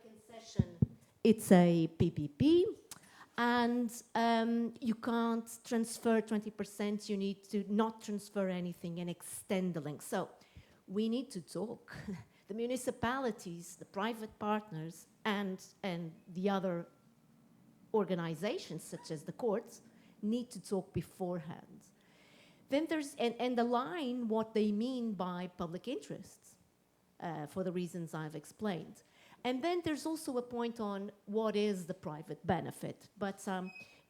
concession, it's a PPP. And you can't transfer 20%, you need to not transfer anything and extend the link. So we need to talk. The municipalities, the private partners, and the other organizations, such as the courts, need to talk beforehand. Then there's, and align what they mean by public interests, for the reasons I've explained. And then there's also a point on what is the private benefit. But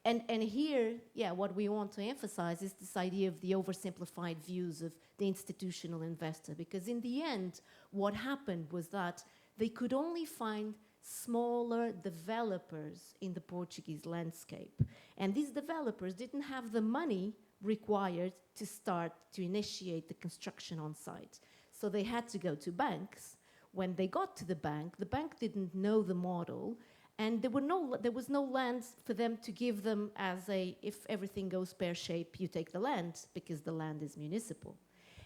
And here, yeah, what we want to emphasize is this idea of the oversimplified views of the institutional investor, because in the end, what happened was that they could only find smaller developers in the Portuguese landscape. And these developers didn't have the money required to start to initiate the construction on site. So they had to go to banks. When they got to the bank didn't know the model, and there was no land for them to give them as a, if everything goes pear-shaped, you take the land, because the land is municipal.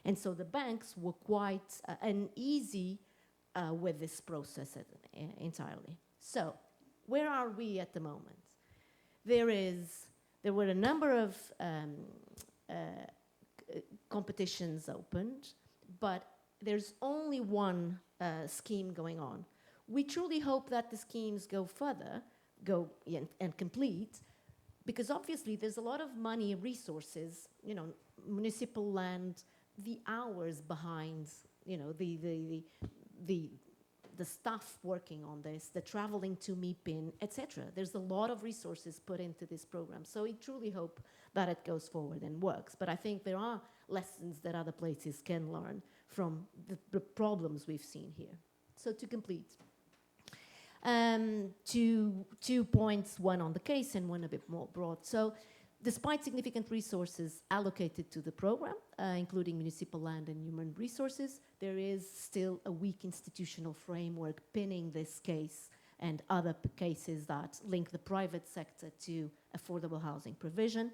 And so the banks were quite uneasy with this process entirely. So, where are we at the moment? There were a number of competitions opened, but there's only one scheme going on. We truly hope that the schemes go further, and complete, because obviously there's a lot of money and resources, municipal land, the hours behind, the staff working on this, the traveling to MIPIN, etc. There's a lot of resources put into this program. So we truly hope that it goes forward and works. But I think there are lessons that other places can learn from the problems we've seen here. So to complete, two points, one on the case and one a bit more broad. So despite significant resources allocated to the program, including municipal land and human resources, there is still a weak institutional framework pinning this case and other cases that link the private sector to affordable housing provision.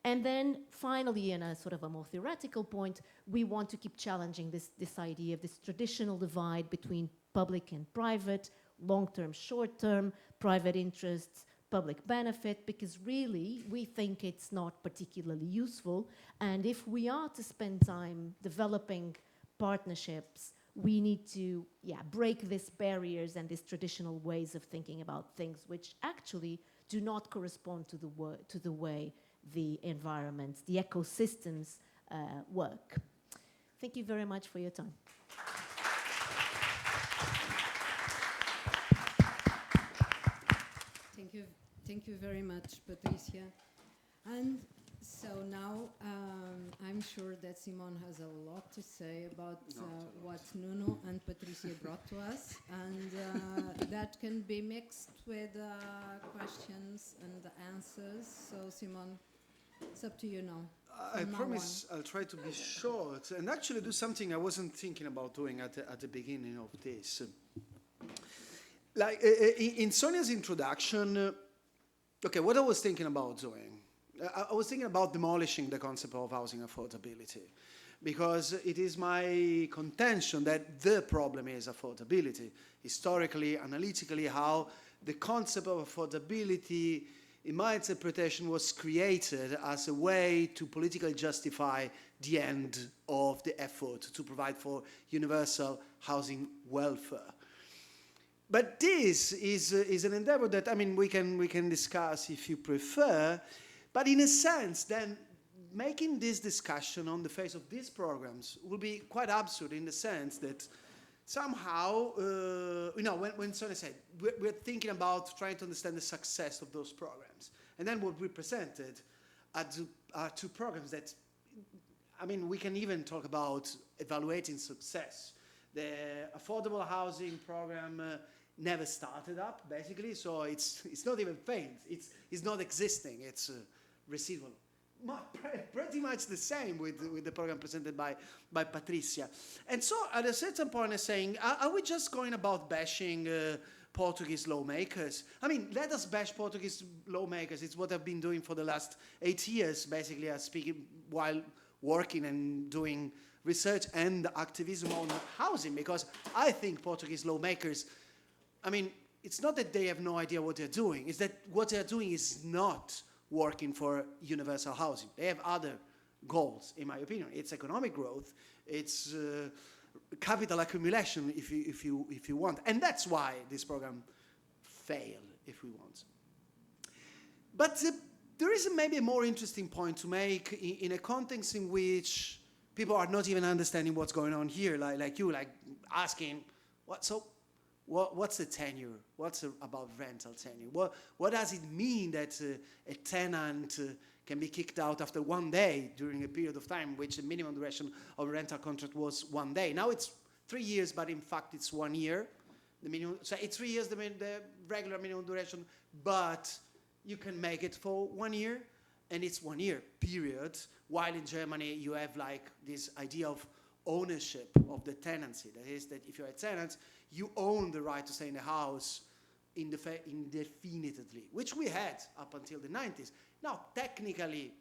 And then finally, in a sort of a more theoretical point, we want to keep challenging this idea of this traditional divide between public and private, long-term, short-term, private interests, public benefit, because really we think it's not particularly useful. And if we are to spend time developing partnerships, we need to break these barriers and these traditional ways of thinking about things, which actually do not correspond to the way the environments, the ecosystems work. Thank you very much for your time. Thank you very much, Patricia. And so now I'm sure that Simone has a lot to say about what Nuno and Patricia brought to us, and that can be mixed with questions and answers. So Simone, it's up to you now. I promise I'll try to be short and actually do something I wasn't thinking about doing at the beginning of this. Like in Sonia's introduction, okay, what I was thinking about doing, I was thinking about demolishing the concept of housing affordability, because it is my contention that the problem is affordability. Historically, analytically, how the concept of affordability, in my interpretation, was created as a way to politically justify the end of the effort to provide for universal housing welfare. But this is an endeavor that, I mean, we can discuss if you prefer, but in a sense, then making this discussion on the face of these programs will be quite absurd in the sense that somehow, when Sonia said, we're thinking about trying to understand the success of those programs. And then what we presented are two programs that, I mean, we can even talk about evaluating success. The affordable housing program never started up, basically, so it's not even failed. It's not existing. It's residual. Pretty much the same with the program presented by Patricia. And so at a certain point I'm saying, are we just going about bashing Portuguese lawmakers? I mean, let us bash Portuguese lawmakers. It's what I've been doing for the last 8 years, basically, speaking while working and doing research and activism on housing, because I think Portuguese lawmakers, I mean, it's not that they have no idea what they're doing, it's that what they're doing is not working for universal housing. They have other goals, in my opinion. It's economic growth, it's capital accumulation, if you want. And that's why this program failed, if we want. But there is maybe a more interesting point to make in a context in which people are not even understanding what's going on here, like you, like asking, what's the tenure? What's about rental tenure? What does it mean that a tenant can be kicked out after 1 day during a period of time, which the minimum duration of a rental contract was 1 day? Now it's 3 years, but in fact it's 1 year. The minimum, so it's 3 years, the regular minimum duration, but you can make it for 1 year, and it's 1 year, period. While in Germany, you have like this idea of ownership of the tenancy. That is that if you're a tenant, you own the right to stay in the house indefinitely, which we had up until the 90s. Now, technically,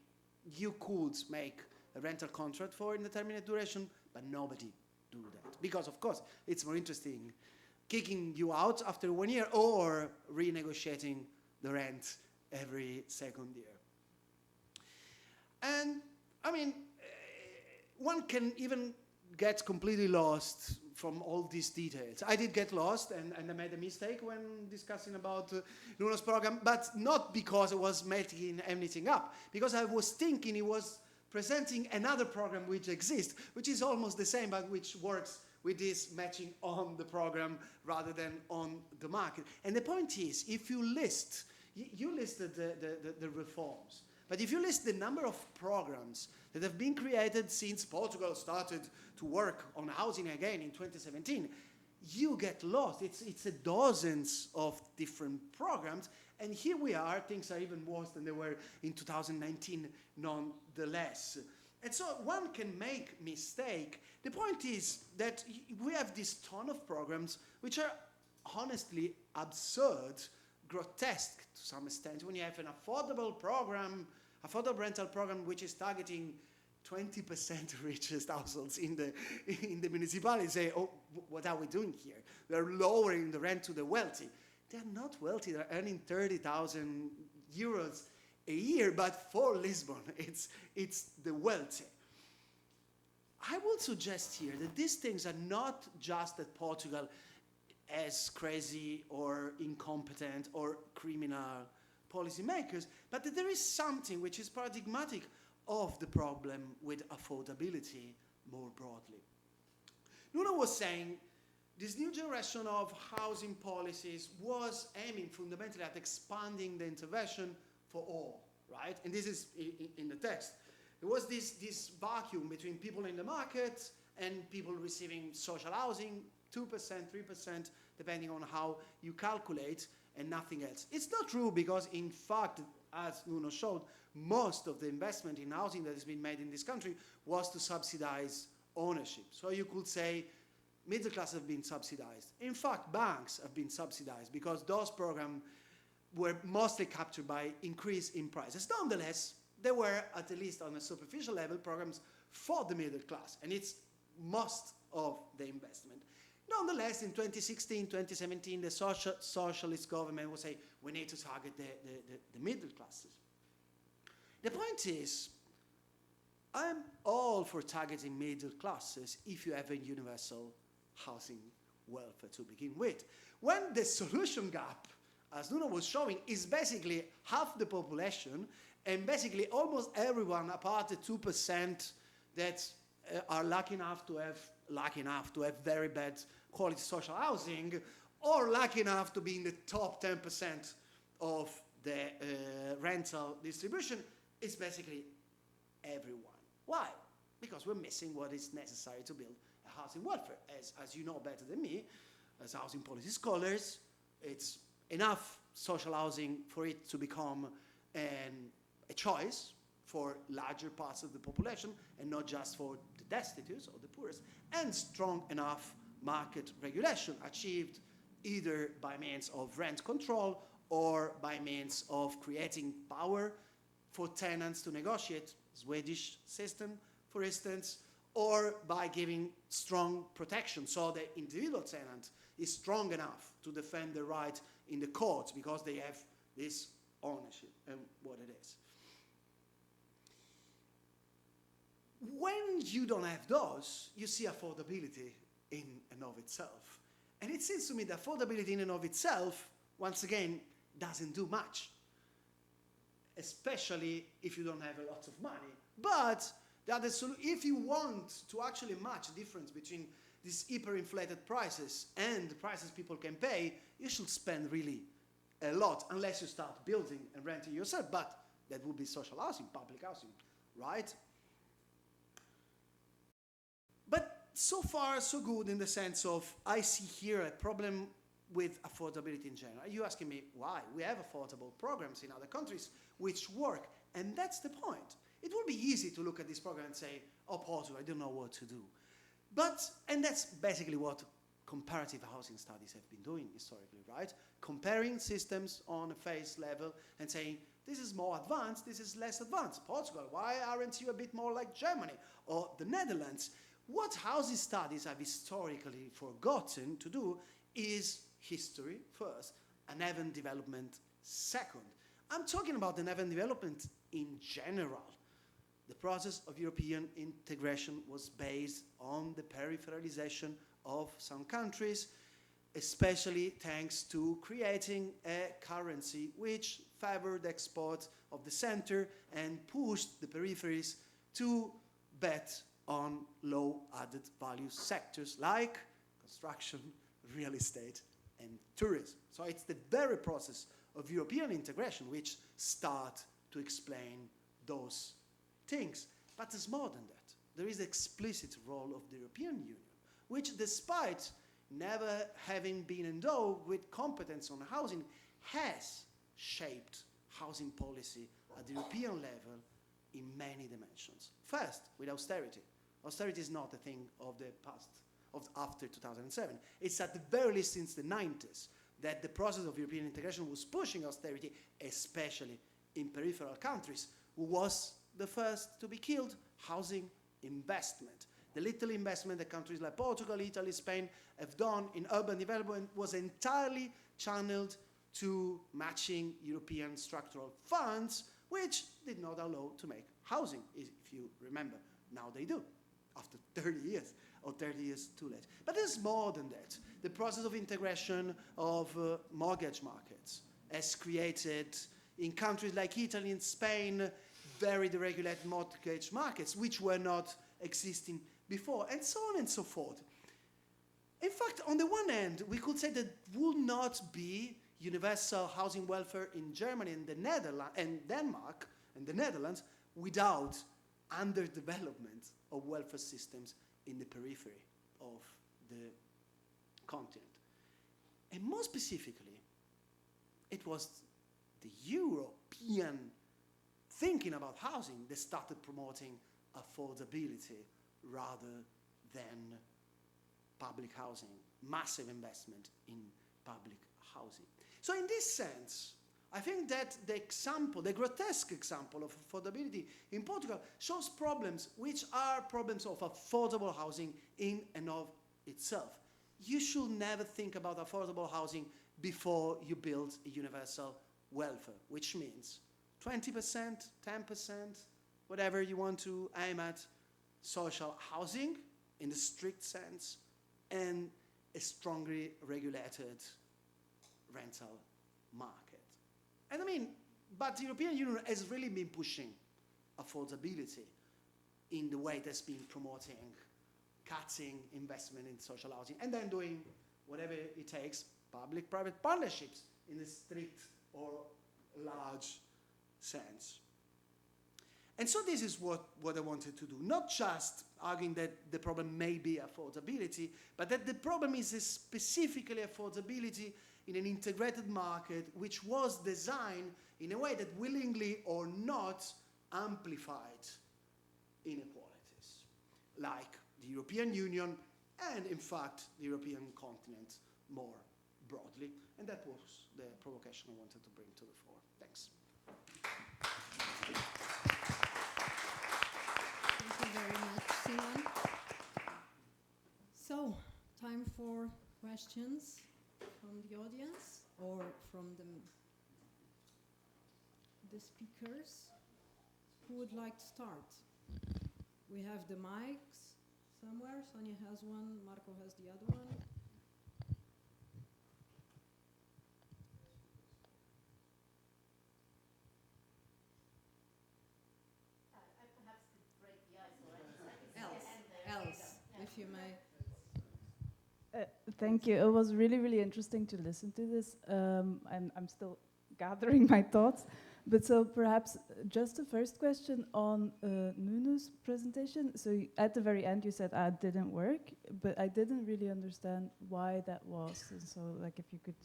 you could make a rental contract for indeterminate duration, but nobody do that. Because, of course, it's more interesting kicking you out after 1 year or renegotiating the rent every second year. And, I mean, one can even get completely lost from all these details. I did get lost, and I made a mistake when discussing about Nuno's program, but not because I was making anything up, because I was thinking he was presenting another program which exists, which is almost the same, but which works with this matching on the program rather than on the market. And the point is, if you list, you listed the reforms, but if you list the number of programs that have been created since Portugal started to work on housing again in 2017, you get lost. It's a dozens of different programs, and here we are, things are even worse than they were in 2019 nonetheless. And so one can make mistake. The point is that we have this ton of programs which are honestly absurd, grotesque to some extent. When you have an affordable rental program which is targeting 20% richest households in the municipality, say, oh, what are we doing here? We're lowering the rent to the wealthy. They're not wealthy, they're earning 30,000 euros a year, but for Lisbon, it's the wealthy. I would suggest here that these things are not just that Portugal as crazy or incompetent or criminal policymakers, but that there is something which is paradigmatic of the problem with affordability more broadly. Nuno was saying this new generation of housing policies was aiming fundamentally at expanding the intervention for all, right? And this is in the text. There was this vacuum between people in the market and people receiving social housing, 2%, 3%, depending on how you calculate, and nothing else. It's not true because, in fact, as Nuno showed, most of the investment in housing that has been made in this country was to subsidize ownership. So you could say middle class have been subsidized. In fact, banks have been subsidized because those programs were mostly captured by increase in prices. Nonetheless, there were, at least on a superficial level, programs for the middle class, and it's most of the investment. Nonetheless, in 2016, 2017, the socialist government will say, we need to target the middle classes. The point is, I'm all for targeting middle classes if you have a universal housing welfare to begin with. When the solution gap, as Nuno was showing, is basically half the population, and basically almost everyone, apart the 2% that are lucky enough to have very bad quality social housing, or lucky enough to be in the top 10% of the rental distribution, is basically everyone. Why? Because we're missing what is necessary to build a housing welfare. As you know better than me, as housing policy scholars, it's enough social housing for it to become a choice for larger parts of the population and not just for the destitute or the poorest, and strong enough market regulation achieved either by means of rent control or by means of creating power for tenants to negotiate, Swedish system, for instance, or by giving strong protection so the individual tenant is strong enough to defend their right in the courts because they have this ownership and what it is. When you don't have those, you see affordability in and of itself. And it seems to me that affordability in and of itself, once again, doesn't do much, especially if you don't have a lot of money. But if you want to actually match the difference between these hyperinflated prices and the prices people can pay, you should spend really a lot, unless you start building and renting yourself. But that would be social housing, public housing, right? But so far, so good in the sense of I see here a problem with affordability in general. You're asking me why? We have affordable programs in other countries which work, and that's the point. It would be easy to look at this program and say, oh, Portugal, I don't know what to do. And that's basically what comparative housing studies have been doing historically, right? Comparing systems on a face level and saying, this is more advanced, this is less advanced. Portugal, why aren't you a bit more like Germany or the Netherlands? What housing studies have historically forgotten to do is history first, and urban development second. I'm talking about an urban development in general. The process of European integration was based on the peripheralization of some countries, especially thanks to creating a currency which favored the export of the center and pushed the peripheries to bet on low added value sectors like construction, real estate, and tourism. So it's the very process of European integration which start to explain those things. But there's more than that. There is the explicit role of the European Union, which despite never having been endowed with competence on housing, has shaped housing policy at the European level in many dimensions. First, with austerity. Austerity is not a thing of the past, of after 2007. It's at the very least since the 90s that the process of European integration was pushing austerity, especially in peripheral countries, who was the first to be killed, housing investment. The little investment that countries like Portugal, Italy, Spain have done in urban development was entirely channeled to matching European structural funds, which did not allow to make housing, if you remember. Now they do, after 30 years, or 30 years too late. But there's more than that. The process of integration of mortgage markets has created, in countries like Italy and Spain, very deregulated mortgage markets, which were not existing before, and so on and so forth. In fact, on the one hand, we could say that would not be universal housing welfare in Germany and the Netherlands and Denmark and the Netherlands without underdevelopment of welfare systems in the periphery of the continent. And more specifically, it was the European thinking about housing that started promoting affordability rather than public housing, massive investment in public housing. So in this sense, I think that the example, the grotesque example of affordability in Portugal shows problems which are problems of affordable housing in and of itself. You should never think about affordable housing before you build a universal welfare, which means 20%, 10%, whatever you want to aim at, social housing in the strict sense, and a strongly regulated rental market. And I mean, but the European Union has really been pushing affordability in the way that's been promoting cutting investment in social housing and then doing whatever it takes, public-private partnerships in a strict or large sense. And so this is what I wanted to do, not just arguing that the problem may be affordability, but that the problem is specifically affordability in an integrated market which was designed in a way that willingly or not amplified inequalities, like the European Union and, in fact, the European continent more broadly. And that was the provocation I wanted to bring to the fore. Thanks. Thank you very much, Simon. So, time for questions from the audience or from the speakers. Who would like to start? We have the mics somewhere. Sonia has one, Marco has the other one. I perhaps could break the ice already. Else, if you may. Thank you. It was really, really interesting to listen to this, and I'm still gathering my thoughts. But so perhaps just the first question on Nunu's presentation. So at the very end you said it didn't work, but I didn't really understand why that was. And so like if you could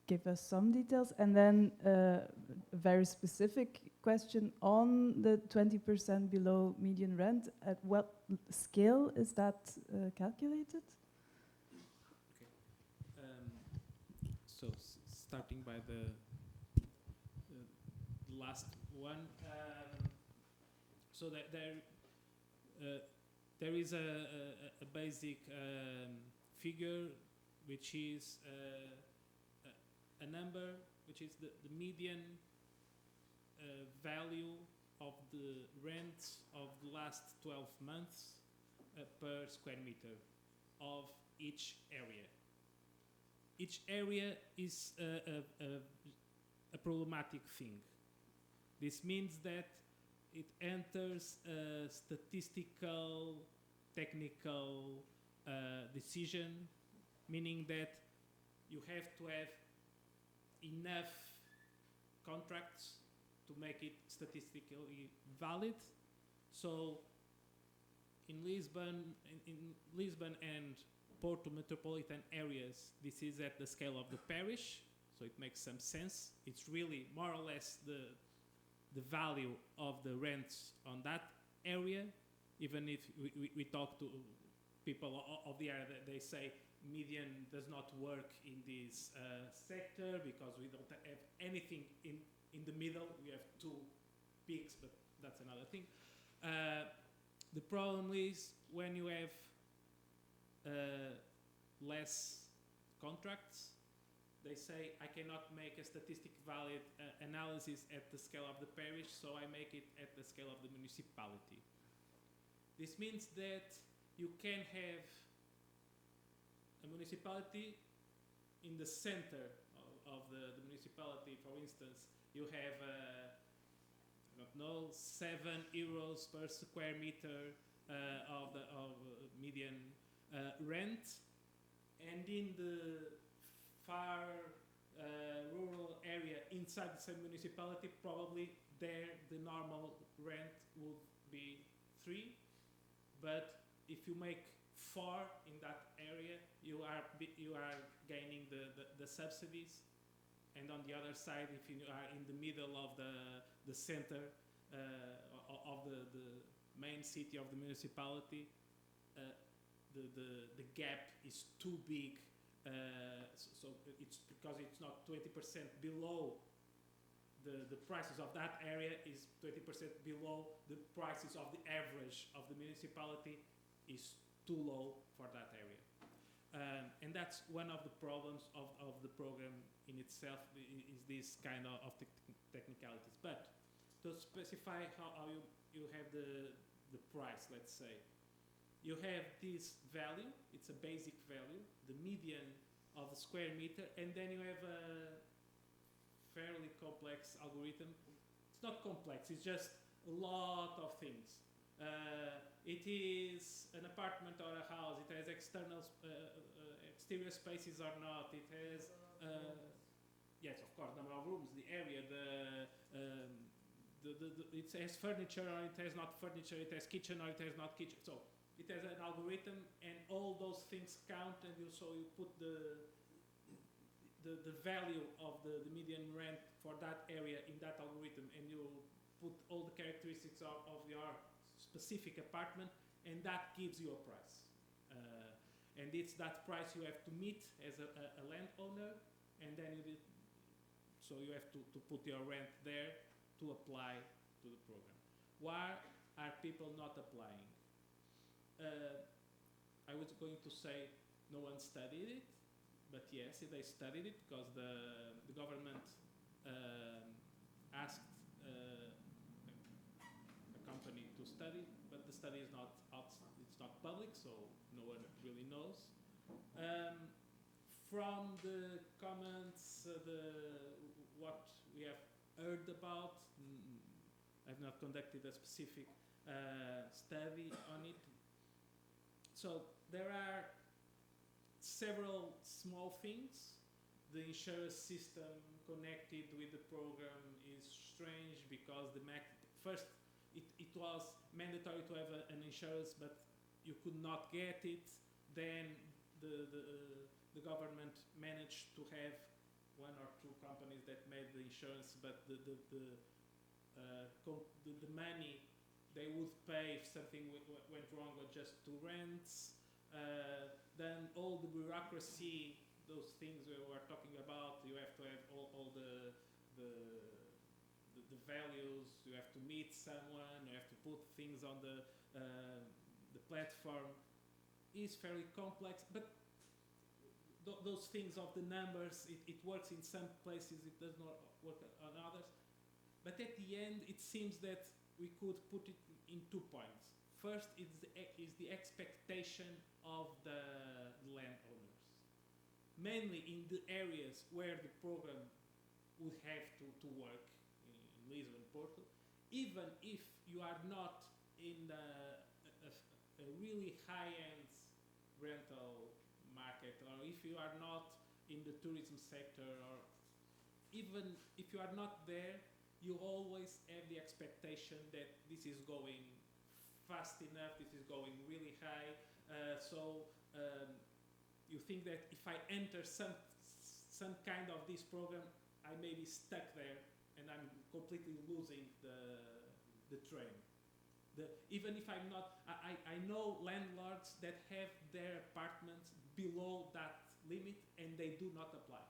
give us some details. And then a very specific question on the 20% below median rent. At what scale is that calculated? Okay. So starting by the last one. So that there is a basic figure which is a number which is the median value of the rent of the last 12 months per square meter of each area. Each area is a problematic thing. This means that it enters a statistical, technical decision, meaning that you have to have enough contracts to make it statistically valid. So in Lisbon and Porto metropolitan areas, this is at the scale of the parish, so it makes some sense. It's really more or less the value of the rents on that area. Even if we talk to people of the area, they say median does not work in this sector because we don't have anything in the middle. We have two peaks, but that's another thing. The problem is when you have less contracts, they say I cannot make a statistic valid analysis at the scale of the parish, so I make it at the scale of the municipality. This means that you can have a municipality in the center of the municipality. For instance, you have I don't know, €7 per square meter of median rent, and in the far rural area inside the same municipality, probably there the normal rent would be 3, but if you make 4 in that area, you are gaining the subsidies, and on the other side, if you are in the middle of the center of the main city of the municipality, the gap is too big. So it's because it's not 20% below the prices of that area is 20% below the prices of the average of the municipality is too low for that area. And that's one of the problems of the program in itself, is this kind of technicalities. But to specify how you have the price, let's say, you have this value, it's a basic value, the median of the square meter, and then you have a fairly complex algorithm. It's not complex, it's just a lot of things. It is an apartment or a house, it has external exterior spaces or not, it has, yes, of course, number of rooms, the area, it has furniture or it has not furniture, it has kitchen or it has not kitchen. So it has an algorithm, and all those things count, and you put the value of the median rent for that area in that algorithm, and you put all the characteristics of your specific apartment, and that gives you a price. And it's that price you have to meet as a landowner, and then so you have to put your rent there to apply to the program. Why are people not applying? I was going to say no one studied it, but yes, they studied it because the government asked a company to study, but the study is not out, it's not public, so no one really knows. From the comments, what we have heard about, I've not conducted a specific study on it. So there are several small things. The insurance system connected with the program is strange because first it was mandatory to have an insurance, but you could not get it. Then the government managed to have one or two companies that made the insurance, but the money they would pay if something went wrong was just to rents. Then all the bureaucracy, those things we were talking about, you have to have all the values, you have to meet someone, you have to put things on the platform, is very complex, but those things of the numbers, it works in some places, it does not work on others. But at the end, it seems that we could put it in 2 points. First is the expectation of the landowners, mainly in the areas where the program would have to work, in Lisbon, Porto, even if you are not in a really high-end rental market, or if you are not in the tourism sector, or even if you are not there, you always have the expectation that this is going fast enough, this is going really high, so you think that if I enter some kind of this program, I may be stuck there and I'm completely losing the train. Even if I'm not, I know landlords that have their apartments below that limit and they do not apply.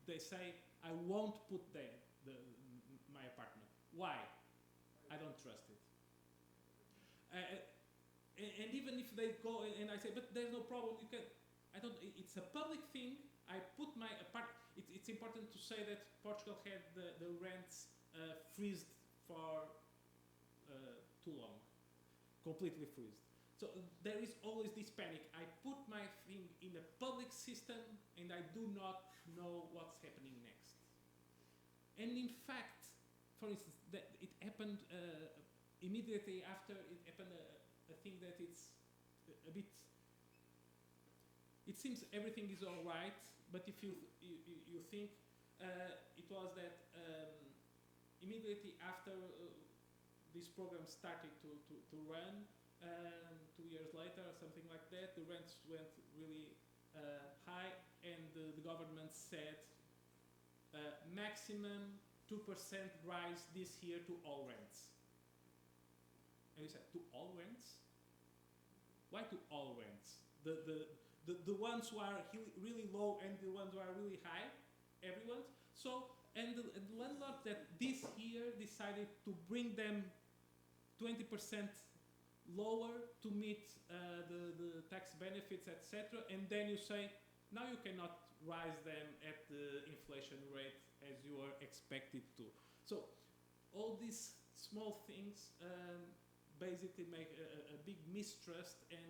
They say, I won't put there my apartment. Why? I don't trust it. And even if they go and I say, but there's no problem, you can, it's a public thing, I put my apartment, it's important to say that Portugal had the rents freezed for too long, completely freezed. So there is always this panic. I put my thing in a public system and I do not know what's happening next. And in fact, for instance, that it happened immediately after it happened a thing that it's a bit, it seems everything is all right, but if you think it was that immediately after this program started to run, 2 years later or something like that, the rents went really high, and the government said maximum 2% rise this year to all rents. And you said, to all rents? Why to all rents? The ones who are really low and the ones who are really high, everyone's. So, and the landlord that this year decided to bring them 20% lower to meet the tax benefits, etc. And then you say, now you cannot rise them at the inflation rate as you are expected to. So all these small things basically make a big mistrust, and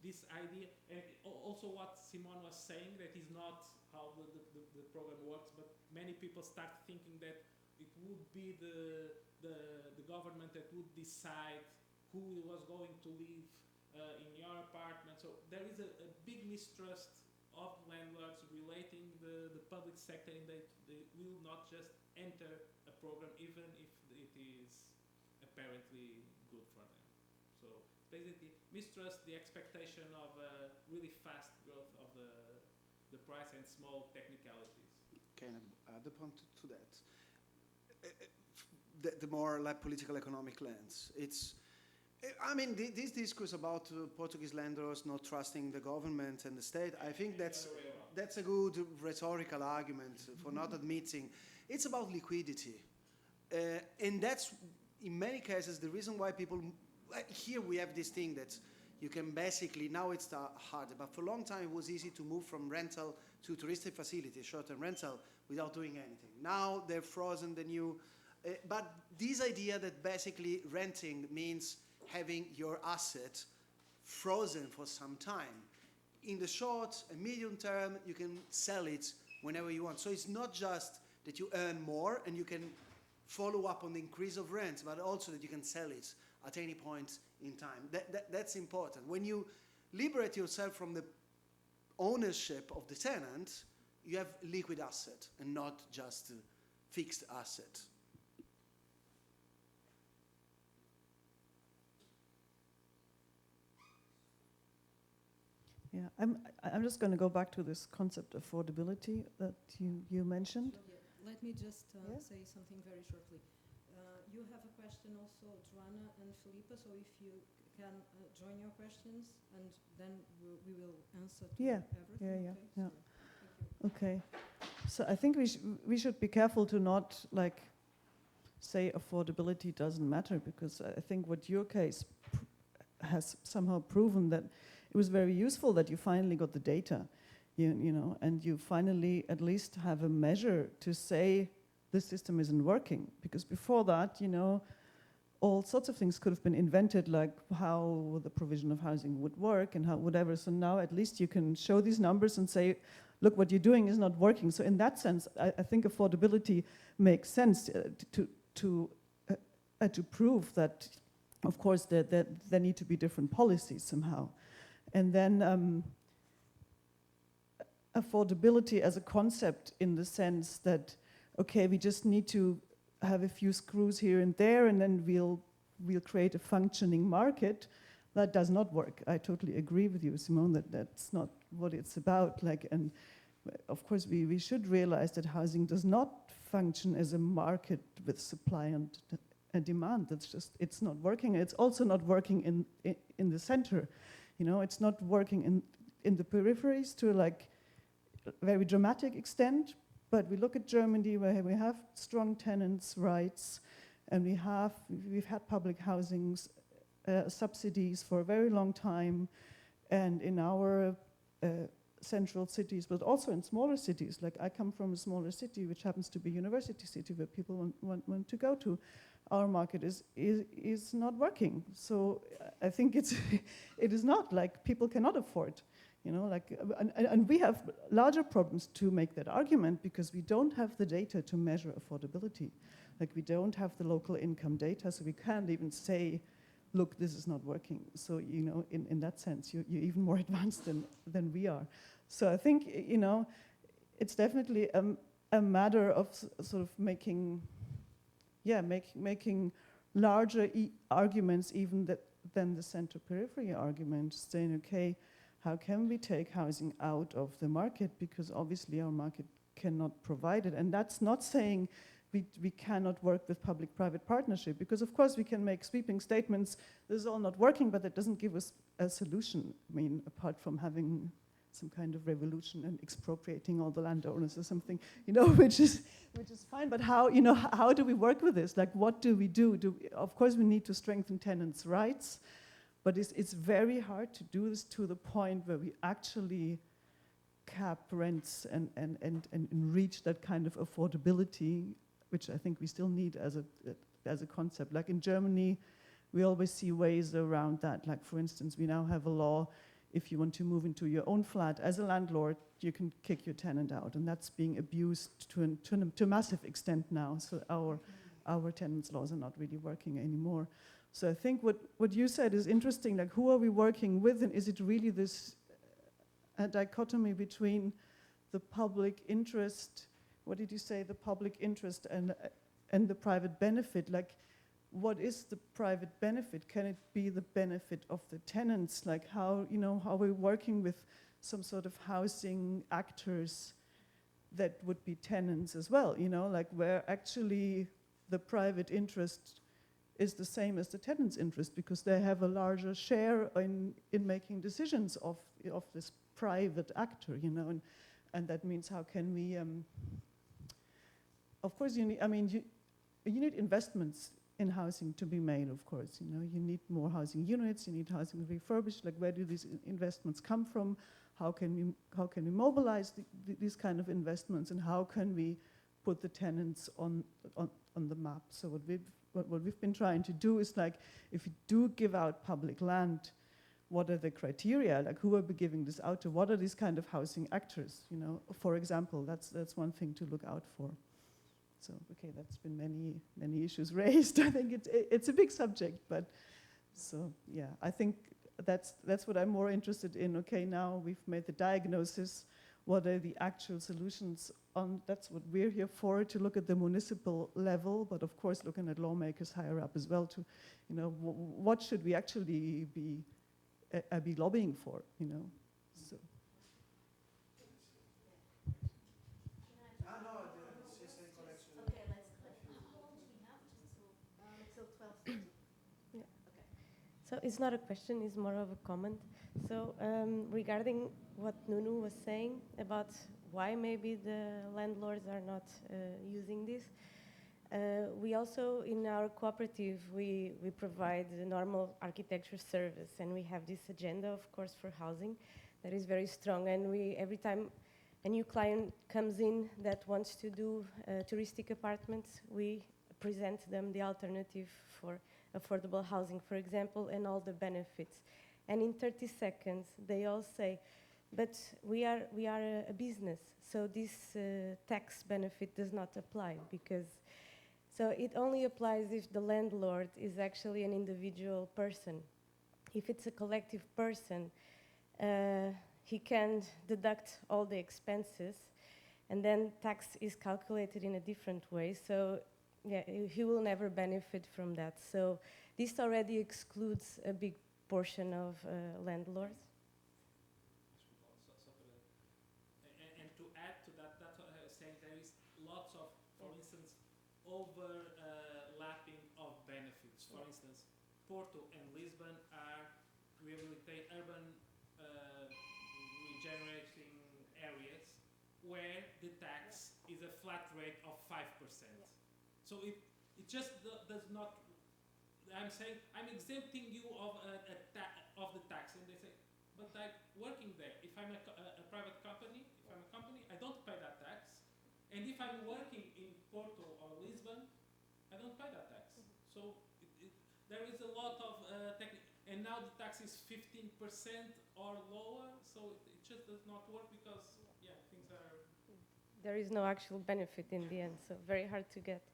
this idea, and also what Simone was saying, that is not how the program works, but many people start thinking that it would be the government that would decide who was going to live in your apartment. So there is a big mistrust of landlords relating the public sector, and they will not just enter a program even if it is apparently good for them. So basically mistrust, the expectation of a really fast growth of the price, and small technicalities. Can I add a point to that? The more like political economic lens. I mean, this discourse about Portuguese landlords not trusting the government and the state, I think that's a good rhetorical argument for not admitting. It's about liquidity. And that's, in many cases, the reason why people, here we have this thing that you can basically, now it's harder, but for a long time it was easy to move from rental to touristic facility, short-term rental, without doing anything. Now they've frozen the new, but this idea that basically renting means having your asset frozen for some time. In the short and medium term, you can sell it whenever you want. So it's not just that you earn more and you can follow up on the increase of rent, but also that you can sell it at any point in time. That's important. When you liberate yourself from the ownership of the tenant, you have liquid asset and not just fixed asset. Yeah, I'm just going to go back to this concept of affordability that you mentioned. Yeah, let me just Yeah. say something very shortly. You have a question also, Joanna and Felipe, so if you can join your questions, and then we will answer to Yeah, everything. yeah. Okay? Sorry. Thank you. Okay, so I think we should be careful to not like say affordability doesn't matter, because I think what your case has somehow proven that it was very useful that you finally got the data, you know, and you finally at least have a measure to say this system isn't working. Because before that, you know, all sorts of things could have been invented, like how the provision of housing would work and how whatever. So now at least you can show these numbers and say, look, what you're doing is not working. So in that sense, I think affordability makes sense to prove that, of course, that there need to be different policies somehow. And then affordability as a concept, in the sense that, okay, we just need to have a few screws here and there, and then we'll create a functioning market. That does not work. I totally agree with you, Simone, that that's not what it's about. Like, and of course, we should realize that housing does not function as a market with supply and demand. That's just, it's not working. It's also not working in the center. You know, it's not working in the peripheries to like a very dramatic extent. But we look at Germany, where we have strong tenants' rights, and we've had public housing subsidies for a very long time, and in our central cities, but also in smaller cities. Like, I come from a smaller city, which happens to be a university city, where people want to go to. Our market is not working. So I think it is not like people cannot afford. You know, like, and we have larger problems to make that argument, because we don't have the data to measure affordability. Like, we don't have the local income data, so we can't even say, look, this is not working. So, you know, in that sense, you're even more advanced than we are. So I think, you know, it's definitely a matter of sort of making larger arguments even than the center-periphery argument, saying, okay, how can we take housing out of the market? Because obviously our market cannot provide it. And that's not saying we cannot work with public-private partnership, because of course we can make sweeping statements, this is all not working, but that doesn't give us a solution. I mean, apart from having some kind of revolution and expropriating all the landowners or something, you know, which is fine. But how, you know, how do we work with this? Like, what do we do? Of course, we need to strengthen tenants' rights, but it's very hard to do this to the point where we actually cap rents and reach that kind of affordability, which I think we still need as a concept. Like in Germany, we always see ways around that. Like, for instance, we now have a law, if you want to move into your own flat as a landlord, you can kick your tenant out, and that's being abused to a massive extent now. So our tenants' laws are not really working anymore. So I think what you said is interesting. Like, who are we working with, and is it really this dichotomy between the public interest? What did you say? The public interest and the private benefit. Like, what is the private benefit? Can it be the benefit of the tenants? Like, how, you know, how we're working with some sort of housing actors that would be tenants as well, you know, like where actually the private interest is the same as the tenant's interest, because they have a larger share in making decisions of this private actor, you know, and that means how can we, of course you need, I mean, you need investments in housing to be made, of course, you know, you need more housing units, you need housing refurbished, like where do these investments come from? How can we mobilize these kind of investments, and how can we put the tenants on the map? So what we've been trying to do is, like, if you do give out public land, what are the criteria? Like, who are we giving this out to? What are these kind of housing actors? You know, for example, that's one thing to look out for. So, okay, that's been many issues raised. I think it's a big subject, but So yeah, I think that's what I'm more interested in. Okay, now we've made the diagnosis. What are the actual solutions? That's what we're here for, to look at the municipal level, but of course looking at lawmakers higher up as well, to, you know, what should we actually be lobbying for, you know? So. So it's not a question, it's more of a comment. So regarding what Nunu was saying about why maybe the landlords are not using this, we also, in our cooperative, we provide the normal architecture service, and we have this agenda, of course, for housing that is very strong. And we, every time a new client comes in that wants to do touristic apartments, we present them the alternative for affordable housing, for example, and all the benefits. And in 30 seconds, they all say, but we are a business, so this tax benefit does not apply, because so it only applies if the landlord is actually an individual person. If it's a collective person, he can deduct all the expenses, and then tax is calculated in a different way. So yeah, he will never benefit from that. So this already excludes a big portion of landlords. And to add to that, that's what I was saying, there is lots of, for instance, overlapping of benefits. For instance, Porto and Lisbon are urban regenerating areas where the tax is a flat rate of 5%. So it just does not. I'm saying I'm exempting you of the tax, and they say, but I'm working there. If I'm a private company, I don't pay that tax, and if I'm working in Porto or Lisbon, I don't pay that tax. So there is a lot of and now the tax is 15% or lower. So it just does not work because things are. There is no actual benefit in the end, so very hard to get.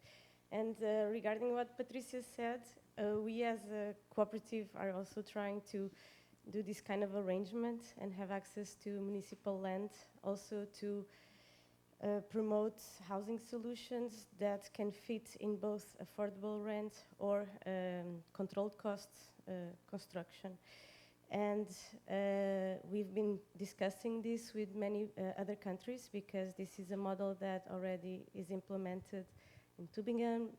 And regarding what Patricia said, we as a cooperative are also trying to do this kind of arrangement and have access to municipal land, also to promote housing solutions that can fit in both affordable rent or controlled cost construction. And we've been discussing this with many other countries, because this is a model that already is implemented in Tübingen.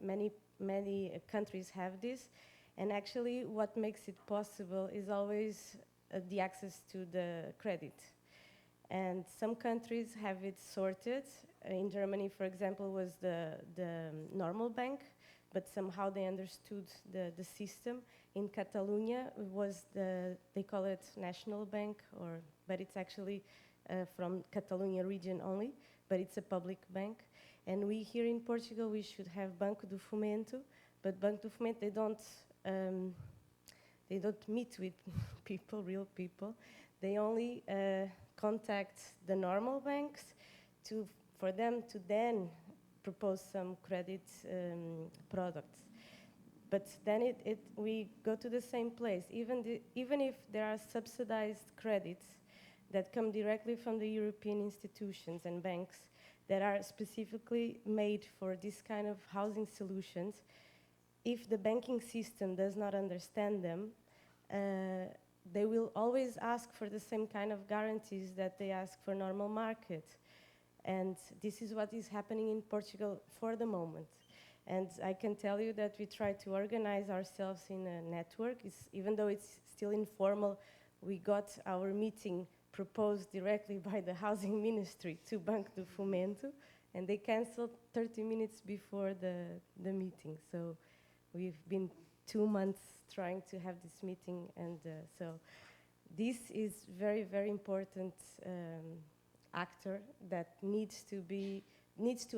Many countries have this, and actually what makes it possible is always the access to the credit. And some countries have it sorted. In Germany, for example, was the normal bank, but somehow they understood the system. In Catalonia was they call it national bank, but it's actually from Catalonia region only, but it's a public bank. And we here in Portugal, we should have Banco do Fomento, but Banco do Fomento, they don't meet with people, real people. They only contact the normal banks for them to then propose some credit products. But then we go to the same place. Even if there are subsidized credits that come directly from the European institutions and banks that are specifically made for this kind of housing solutions, if the banking system does not understand them, they will always ask for the same kind of guarantees that they ask for normal market. And this is what is happening in Portugal for the moment. And I can tell you that we try to organize ourselves in a network. Even though it's still informal, we got our meeting proposed directly by the Housing Ministry to Banco do Fomento, and they canceled 30 minutes before the meeting. So we've been 2 months trying to have this meeting, and so this is very, very important actor that needs to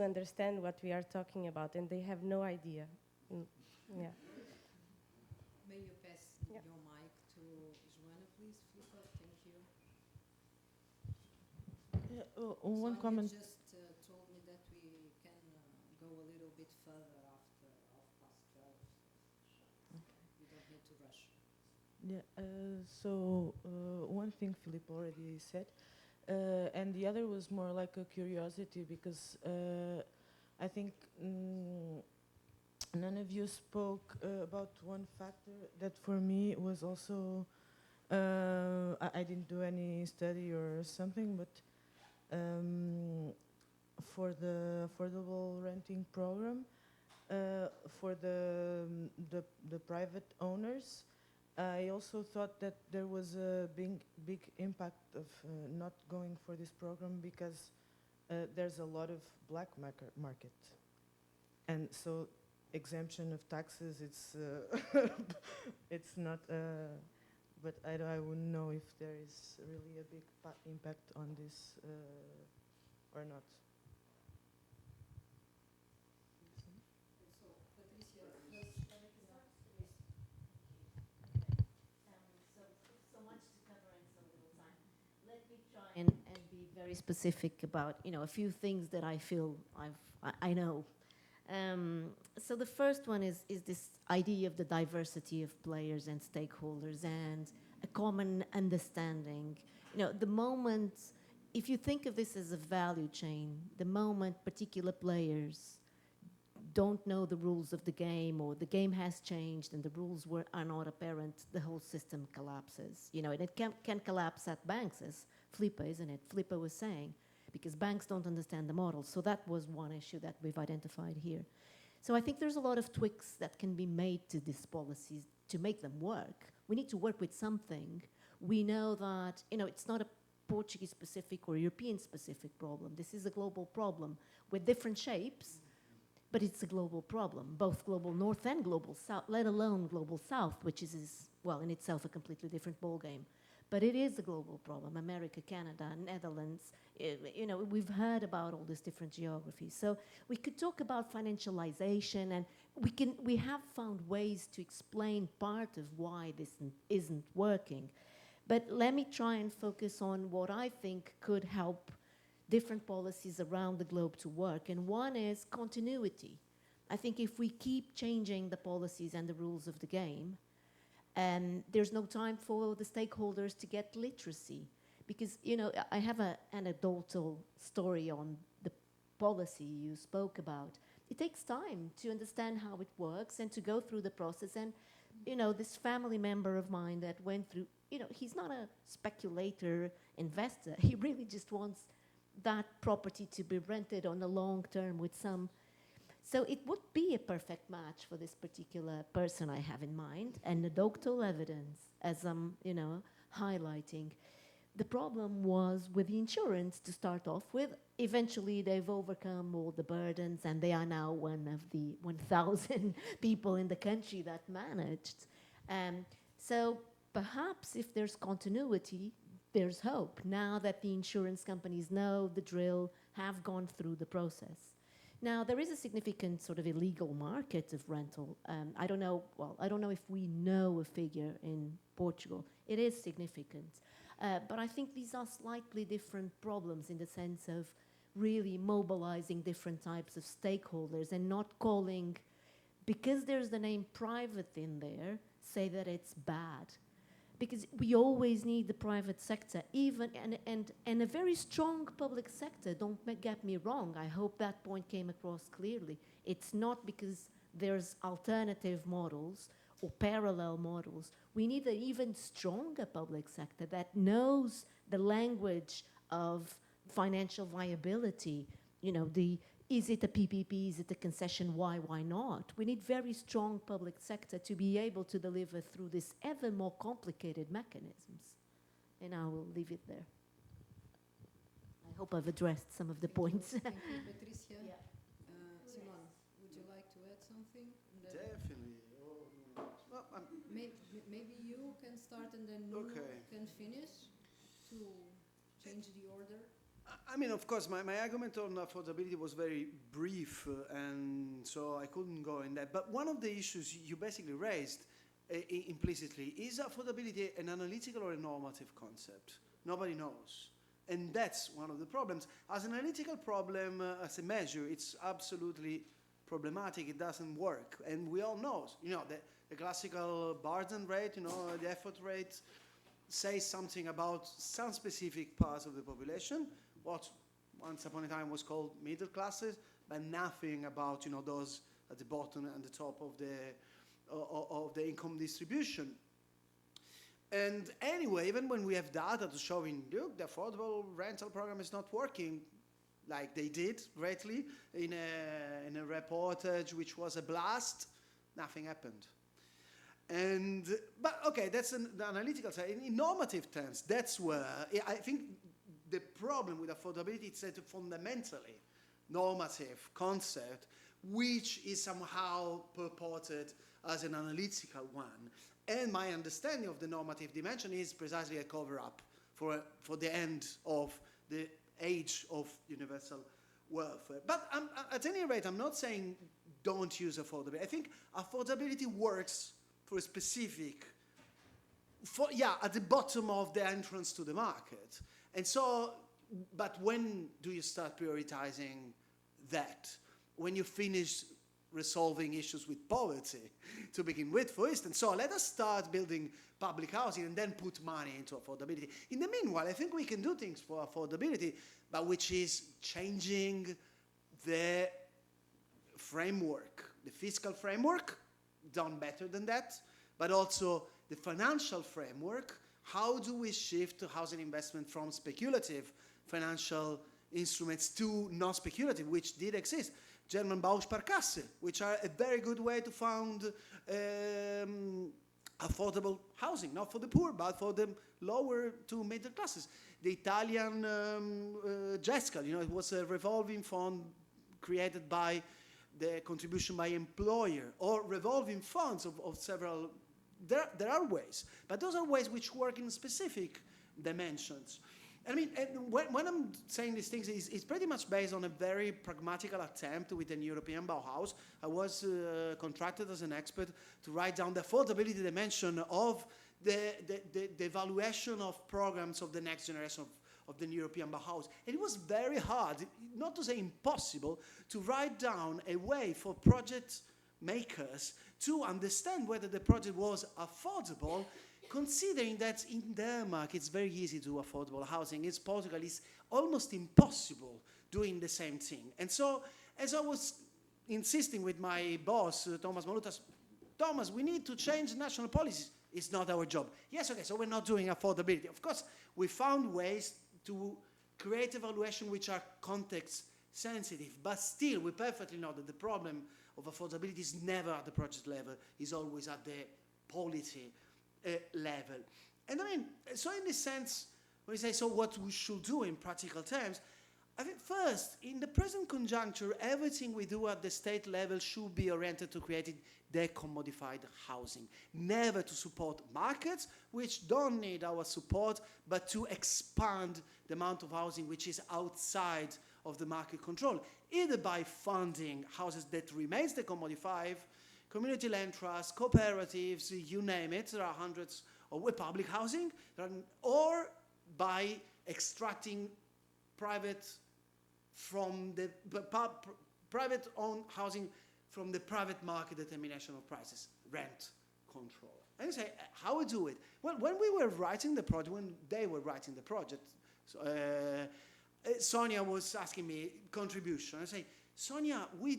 understand what we are talking about, and they have no idea. Yeah. May you pass your mic to Joana, please, Filipe? Thank you. One comment. Just told me that we can go a little bit further after 12:30. We don't need to rush. Yeah, one thing Philip already said, and the other was more like a curiosity because I think none of you spoke about one factor that for me was also, I didn't do any study or something, but for the affordable renting program, for the private owners, I also thought that there was a big impact of not going for this program because there's a lot of black market, and so exemption of taxes, it's not. But I wouldn't know if there is really a big impact on this or not. And be very specific about, a few things that I feel I know. So the first one is this idea of the diversity of players and stakeholders and a common understanding. The moment, if you think of this as a value chain, the moment particular players don't know the rules of the game, or the game has changed and the rules are not apparent, the whole system collapses. And it can collapse at banks, as Flipper, isn't it? Flipper was saying, because banks don't understand the model. So that was one issue that we've identified here. So I think there's a lot of tweaks that can be made to these policies to make them work. We need to work with something. We know that, it's not a Portuguese-specific or European-specific problem. This is a global problem with different shapes, but it's a global problem, both global north and global south, let alone global south, which is, well, in itself a completely different ballgame. But it is a global problem. America, Canada, Netherlands, we've heard about all these different geographies. So we could talk about financialization, and we have found ways to explain part of why this isn't working. But let me try and focus on what I think could help different policies around the globe to work. And one is continuity. I think if we keep changing the policies and the rules of the game, there's no time for the stakeholders to get literacy. Because, I have an anecdotal story on the policy you spoke about. It takes time to understand how it works and to go through the process. And, this family member of mine that went through, he's not a speculator investor. He really just wants that property to be rented on the long term with some. So it would be a perfect match for this particular person I have in mind, anecdotal evidence, as I'm, highlighting. The problem was with the insurance to start off with. Eventually, they've overcome all the burdens, and they are now one of the 1,000 people in the country that managed. So perhaps if there's continuity, there's hope, now that the insurance companies know the drill, have gone through the process. Now, there is a significant sort of illegal market of rental. I don't know if we know a figure in Portugal. It is significant. But I think these are slightly different problems in the sense of really mobilizing different types of stakeholders and not calling, because there's the name private in there, say that it's bad. Because we always need the private sector, even and a very strong public sector. Don't get me wrong. I hope that point came across clearly. It's not because there's alternative models or parallel models. We need an even stronger public sector that knows the language of financial viability. Is it a PPP? Is it a concession? Why not? We need very strong public sector to be able to deliver through this ever more complicated mechanisms. And I will leave it there. I hope I've addressed some of the points. Thank you, Patricia. Yeah. Simon, would you like to add something? Definitely. Well, Maybe you can start and then Nuno can finish to change the order. I mean, of course, my argument on affordability was very brief, and so I couldn't go in that. But one of the issues you basically raised implicitly is affordability an analytical or a normative concept? Nobody knows. And that's one of the problems. As an analytical problem, as a measure, it's absolutely problematic, it doesn't work. And we all know, the classical burden rate, the effort rate says something about some specific parts of the population, what once upon a time was called middle classes, but nothing about, those at the bottom and the top of the income distribution. And anyway, even when we have data to showing, look, the affordable rental program is not working, like they did greatly in a reportage which was a blast, nothing happened. But okay, that's the analytical side. In normative terms, that's where I think the problem with affordability is that fundamentally normative concept, which is somehow purported as an analytical one. And my understanding of the normative dimension is precisely a cover-up for the end of the age of universal welfare. But at any rate, I'm not saying don't use affordability. I think affordability works for a specific, at the bottom of the entrance to the market. And so, but when do you start prioritizing that? When you finish resolving issues with poverty to begin with, for instance. So let us start building public housing and then put money into affordability. In the meanwhile, I think we can do things for affordability, but which is changing the framework, the fiscal framework, done better than that, but also the financial framework. How do we shift to housing investment from speculative financial instruments to non-speculative, which did exist? German Bausparkasse, which are a very good way to fund affordable housing, not for the poor, but for the lower to middle classes. The Italian GESCA, it was a revolving fund created by the contribution by employer, or revolving funds of several. There are ways, but those are ways which work in specific dimensions. I mean, when I'm saying these things, it's pretty much based on a very pragmatical attempt with an European Bauhaus. I was contracted as an expert to write down the affordability dimension of the evaluation of programs of the next generation of the European Bauhaus. And it was very hard, not to say impossible, to write down a way for project makers to understand whether the project was affordable, considering that in Denmark it's very easy to do affordable housing. In Portugal it's almost impossible doing the same thing. And so, as I was insisting with my boss, Thomas Malutas, Thomas, we need to change national policies. It's not our job. Yes, okay, so we're not doing affordability. Of course, we found ways to create evaluation which are context sensitive, but still we perfectly know that the problem of affordability is never at the project level, it's always at the policy level. And I mean, so in this sense, when we say, so what we should do in practical terms, I think first, in the present conjuncture, everything we do at the state level should be oriented to creating decommodified housing. Never to support markets, which don't need our support, but to expand the amount of housing which is outside of the market control, either by funding houses that remains decommodified, community land trusts, cooperatives, you name it, there are hundreds of public housing, or by extracting private owned housing from the private market determination of prices, rent control. And you say, how we do it? Well, when we were writing the project, when they were writing the project, Sonia was asking me contribution. I say, Sonia, we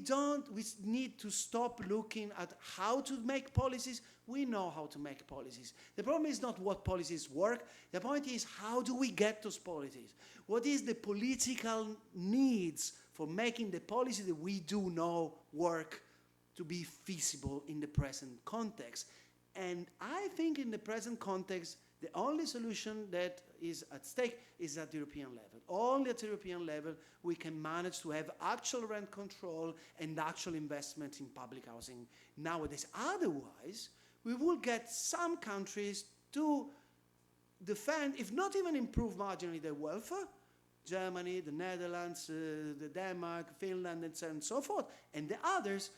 need to stop looking at how to make policies. We know how to make policies. The problem is not what policies work. The point is, how do we get those policies? What is the political needs for making the policy that we do know work to be feasible in the present context? And I think in the present context, the only solution that is at stake is at the European level. Only at the European level we can manage to have actual rent control and actual investment in public housing nowadays. Otherwise, we will get some countries to defend, if not even improve marginally their welfare, Germany, the Netherlands, the Denmark, Finland, and so on and so forth, and the others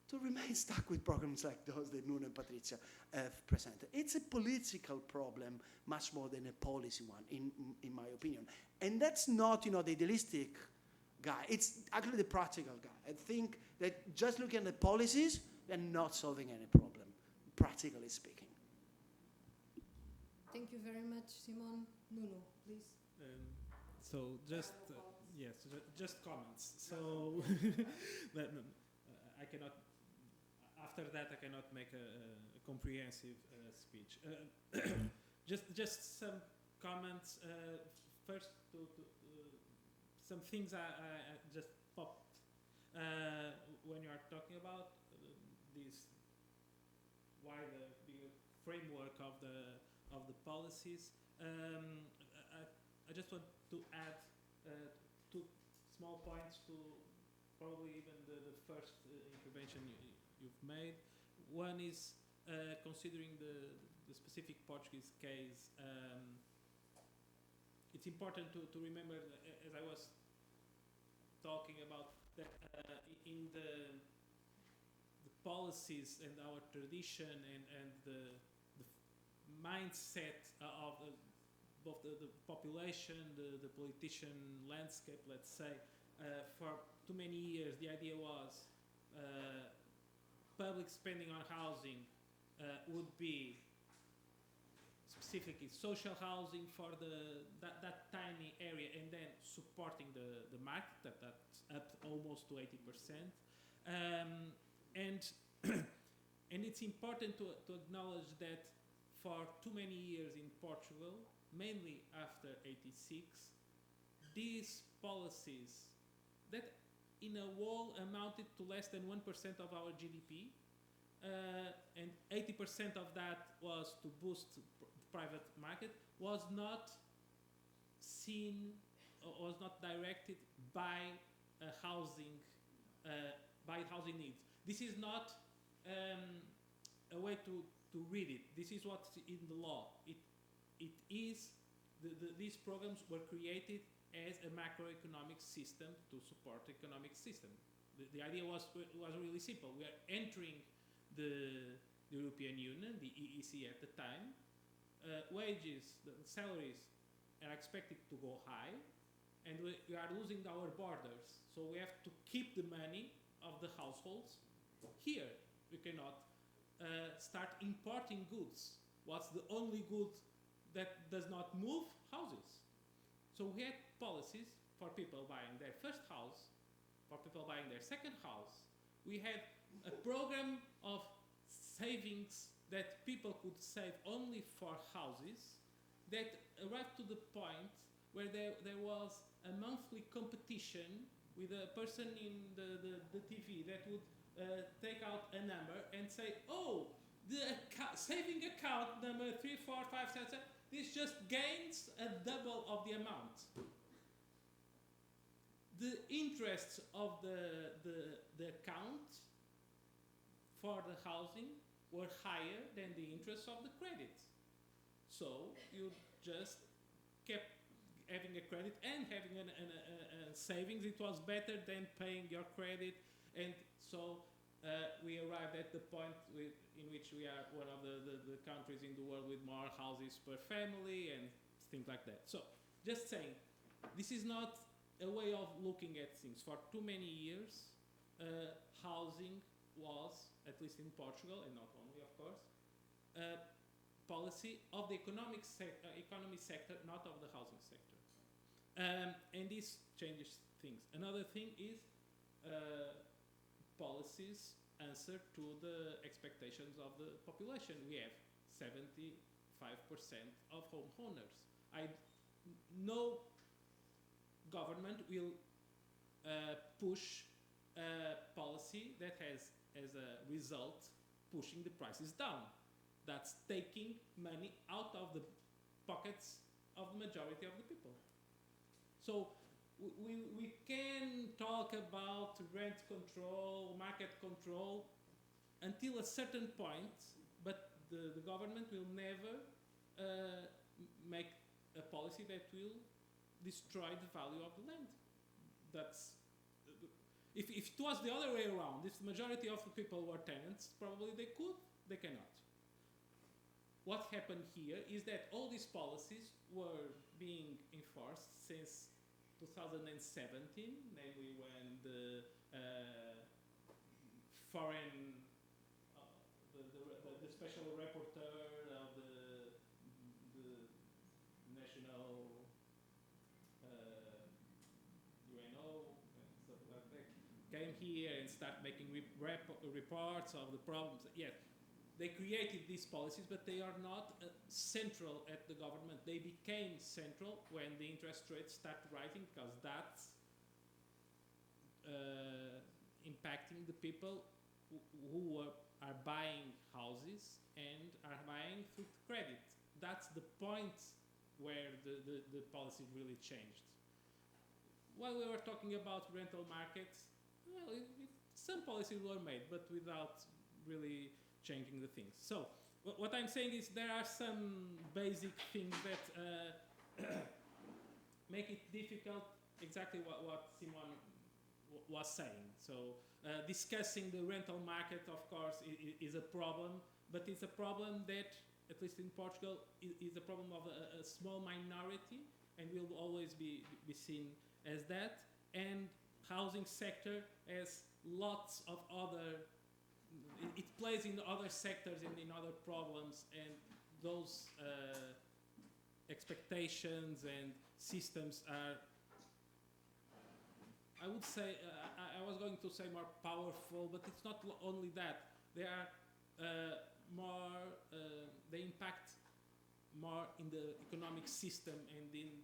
to remain stuck with programs like those that Nuno and Patricia have presented. It's a political problem much more than a policy one, in my opinion. And that's not, the idealistic guy. It's actually the practical guy. I think that just looking at the policies, they're not solving any problem, practically speaking. Thank you very much, Simon. Nuno, please. So just yes, just comments. So but, I cannot. After that, I cannot make a comprehensive speech. Just some comments. First, to some things I just popped when you are talking about this wider framework of the policies. I just want to add two small points to probably even the first intervention you've made. One is considering the specific Portuguese case. It's important to remember, as I was talking about, that in the policies and our tradition and the mindset of both the population, the politician landscape, let's say, for too many years the idea was public spending on housing would be specifically social housing for that tiny area, and then supporting the market that's up almost to 80%. And and it's important to acknowledge that for too many years in Portugal, mainly after '86, these policies that in a whole amounted to less than 1% of our GDP, and 80% of that was to boost the private market, was not seen, or was not directed by housing needs. This is not a way to read it. This is what's in the law. It is, these programs were created as a macroeconomic system to support the economic system. The idea was really simple. We are entering the European Union, the EEC at the time. Wages, the salaries are expected to go high, and we are losing our borders. So we have to keep the money of the households here. We cannot start importing goods. What's the only good that does not move? Houses. So we had policies for people buying their first house, for people buying their second house. We had a program of savings that people could save only for houses, that arrived to the point where there was a monthly competition with a person in the TV that would take out a number and say, oh, the saving account number 3, 4, 5, 6, 7, this just gains a double of the amount. The interests of the account for the housing were higher than the interests of the credit. So you just kept having a credit and having a savings. It was better than paying your credit. And so we arrived at the point in which we are one of the countries in the world with more houses per family and things like that. So just saying, this is not a way of looking at things. For too many years, housing was, at least in Portugal, and not only, of course, policy of the economy sector, not of the housing sector. And this changes things. Another thing is policies answer to the expectations of the population. We have 75% of homeowners. No government will push a policy that has as a result pushing the prices down. That's taking money out of the pockets of the majority of the people. So we can talk about rent control, market control until a certain point, but the government will never make a policy that will destroy the value of the land. That's if it was the other way around, if the majority of the people were tenants, probably they could, they cannot. What happened here is that all these policies were being enforced since 2017, namely when the foreign, the special rapporteur of the national UNO and stuff like that came here and started making reports of the problems. Yes, they created these policies, but they are not central at the government. They became central when the interest rates started rising, because that's impacting the people who are buying houses and are buying through credit. That's the point where the policy really changed. While we were talking about rental markets, well, some policies were made, but without really changing the things. So what I'm saying is there are some basic things that make it difficult, exactly what Simon was saying. So discussing the rental market, of course, is a problem, but it's a problem that, at least in Portugal, is a problem of a small minority and will always be seen as that. And housing sector has lots of other, it plays in other sectors and in other problems, and those expectations and systems are, I would say, I was going to say more powerful, but it's not only that. They are more, they impact more in the economic system and in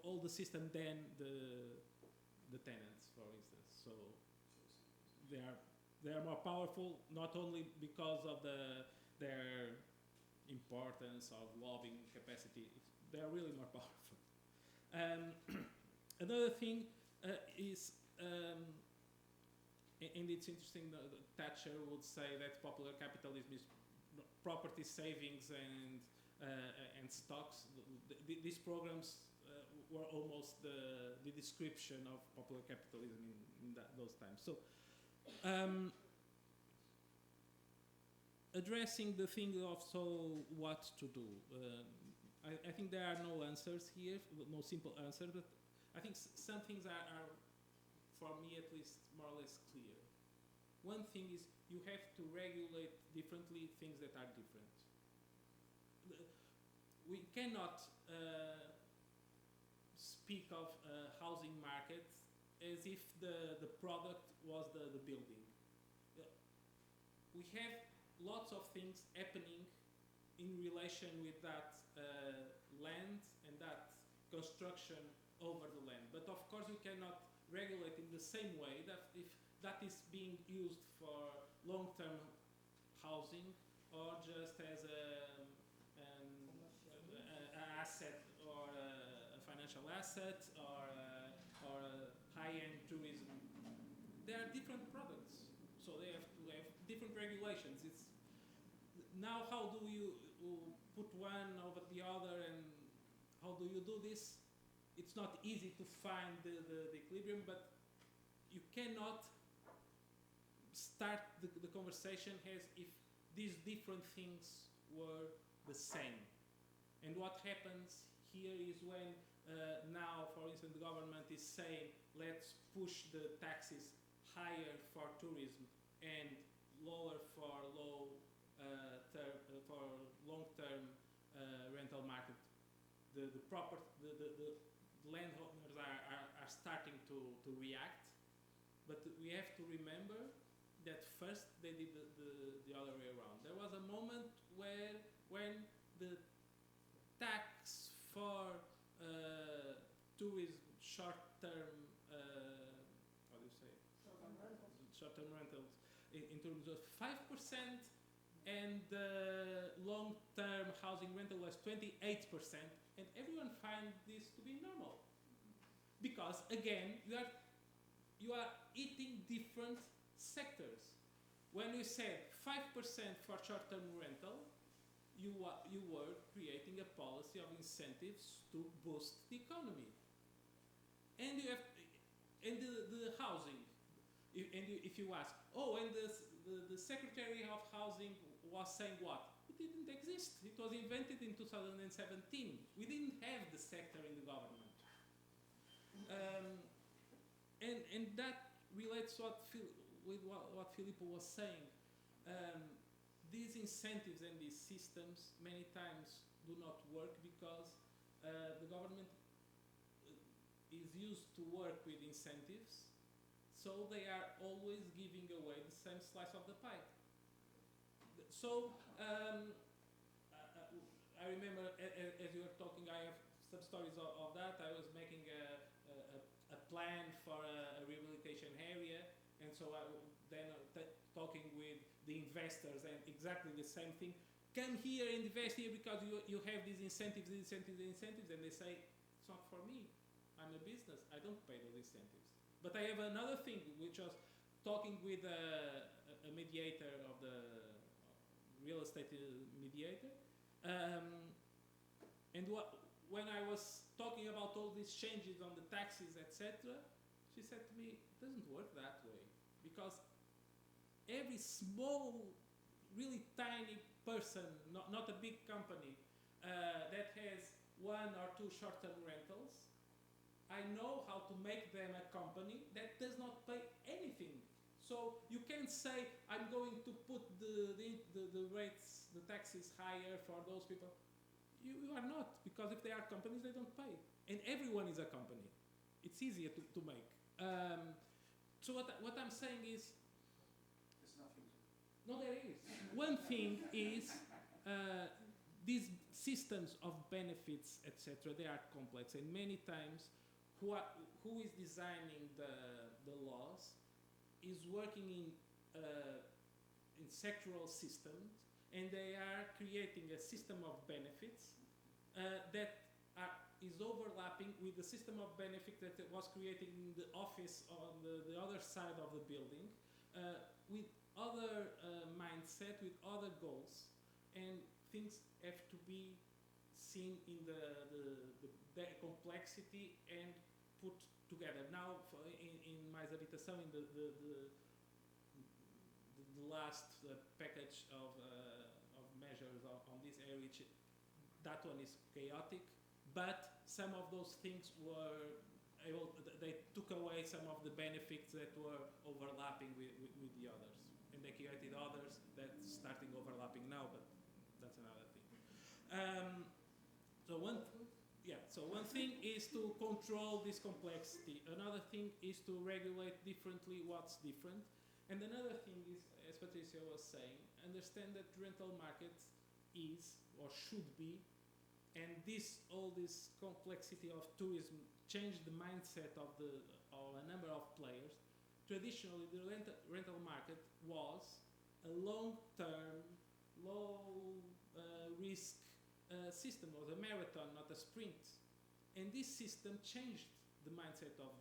all the system than the tenants, for instance. So they are more powerful, not only because of their importance of lobbying capacity. They are really more powerful. Another thing is, and it's interesting, Thatcher would say that popular capitalism is property, savings, and stocks. These programs were almost the description of popular capitalism in those times. So, addressing the thing of what to do. I think there are no answers here, no simple answers, but I think some things are, for me at least, more or less clear. One thing is you have to regulate differently things that are different. We cannot speak of a housing market as if the product was the building. We have lots of things happening in relation with that land and that construction over the land. But of course we cannot regulate in the same way that if that is being used for long-term housing or just as an asset or a financial asset or a high-end tourism. There are different products, so they have to have different regulations. It's now, how do you put one over the other, and how do you do this? It's not easy to find the equilibrium, but you cannot start the conversation as if these different things were the same. And what happens here is when now, for instance, the government is saying, let's push the taxes higher for tourism and lower for long-term rental market. The landowners are starting to react, but we have to remember that first they did the other way around. There was a moment when the tax for tourism, short-term, how do you say? Short-term rentals, in terms of 5%, and long-term housing rental was 28%, and everyone finds this to be normal. Because again, you are eating different sectors. When you said 5% for short-term rental, you were creating a policy of incentives to boost the economy. And you have, and the housing, if you ask, and the Secretary of Housing was saying what? It didn't exist. It was invented in 2017. We didn't have the sector in the government. And that relates with what Filippo was saying. These incentives and these systems many times do not work because the government is used to work with incentives, so they are always giving away the same slice of the pie. So I remember as you were talking, I have some stories of that. I was making a plan for a rehabilitation area, and so then talking with the investors, and exactly the same thing. Come here and invest here because you have these incentives, and they say, it's not for me. I'm a business. I don't pay those incentives. But I have another thing, which was talking with a mediator of the real estate mediator, and when I was talking about all these changes on the taxes, etc., she said to me, it doesn't work that way, because every small, really tiny person, not a big company, that has 1 or 2 short-term rentals, I know how to make them a company that does not pay anything. So you can't say, I'm going to put the rates, the taxes higher for those people. You are not, because if they are companies, they don't pay. And everyone is a company. It's easier to make. So what I'm saying is, There's nothing to. no, there is. One thing is, these systems of benefits, etc., they are complex, and many times who is designing the laws is working in sectoral systems, and they are creating a system of benefits that is overlapping with the system of benefit that was created in the office on the other side of the building, with other mindset, with other goals, and things have to be seen in the complexity and put together. Now, in mais habitação, in the last package of measures on this area, which that one is chaotic, but some of those things were able. They took away some of the benefits that were overlapping with the others, and they created others that starting overlapping now, but that's another thing. So one thing is to control this complexity. Another thing is to regulate differently what's different. And another thing is, as Patricia was saying, understand that rental market is or should be, and all this complexity of tourism changed the mindset of a number of players. Traditionally, the rental market was a long-term, low-risk system. It was a marathon, not a sprint. And this system changed the mindset of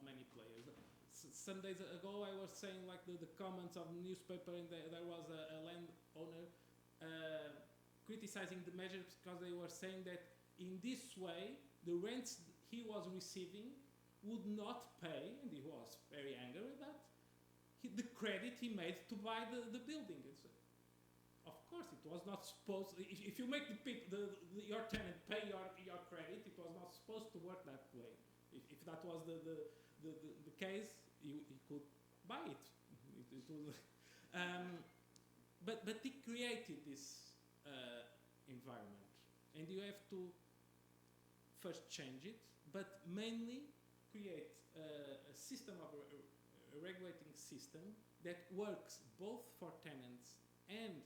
many players. Some days ago, I was saying like the comments of the newspaper, and there was a landowner criticizing the measures because they were saying that in this way, the rents he was receiving would not pay, and he was very angry with that, the credit he made to buy the building. Of course, it was not supposed. If you make your tenant pay your credit, it was not supposed to work that way. If that was the case, you could buy it. It was, but he created this environment, and you have to first change it, but mainly create a system of a regulating system that works both for tenants and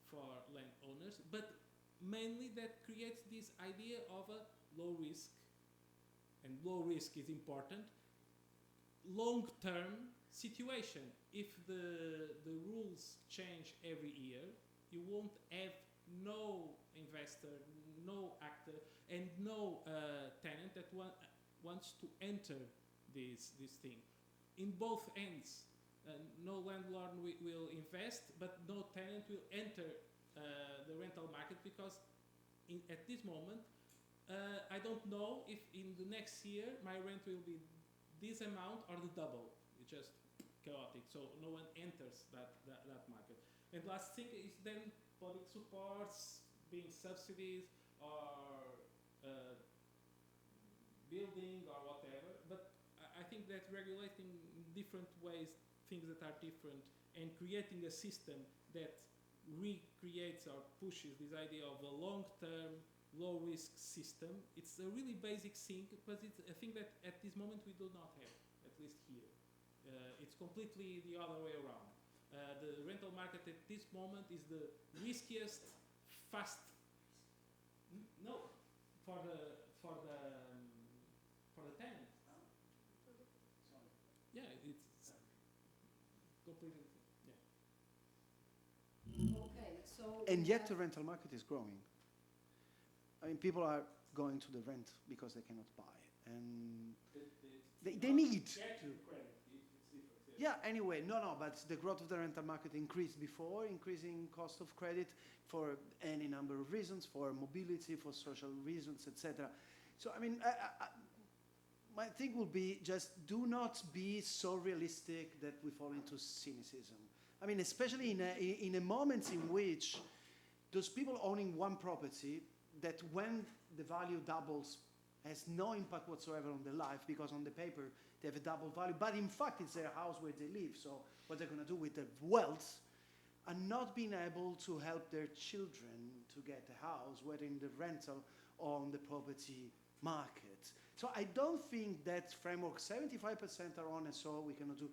for landowners, but mainly that creates this idea of a low risk, and low risk is important, long-term situation. If the rules change every year, you won't have no investor, no actor, and no tenant that wants to enter this thing. In both ends, no landlord will invest, but no tenant will enter the rental market, because at this moment, I don't know if in the next year my rent will be this amount or the double. It's just chaotic, so no one enters that market. And last thing is then public supports, being subsidies or building or whatever, but think that regulating in different ways things that are different and creating a system that recreates or pushes this idea of a long-term, low-risk system, it's a really basic thing, but it's a thing that at this moment we do not have, at least here. It's completely the other way around. The rental market at this moment is the riskiest, no, for the tenant. Yeah, it's completely, yeah. Okay, so And yet the rental market is growing. I mean, people are going to the rent because they cannot buy, and they need. Get to credit, it's different. Yeah, anyway, no, but the growth of the rental market increased before, increasing cost of credit for any number of reasons, for mobility, for social reasons, etc. So, I mean, my thing will be just do not be so realistic that we fall into cynicism. I mean, especially in a moment in which those people owning one property, that when the value doubles has no impact whatsoever on their life, because on the paper they have a double value, but in fact it's their house where they live, so what they're going to do with their wealth, and not being able to help their children to get a house, whether in the rental or on the property market. So I don't think that framework, 75% are honest, so we cannot do.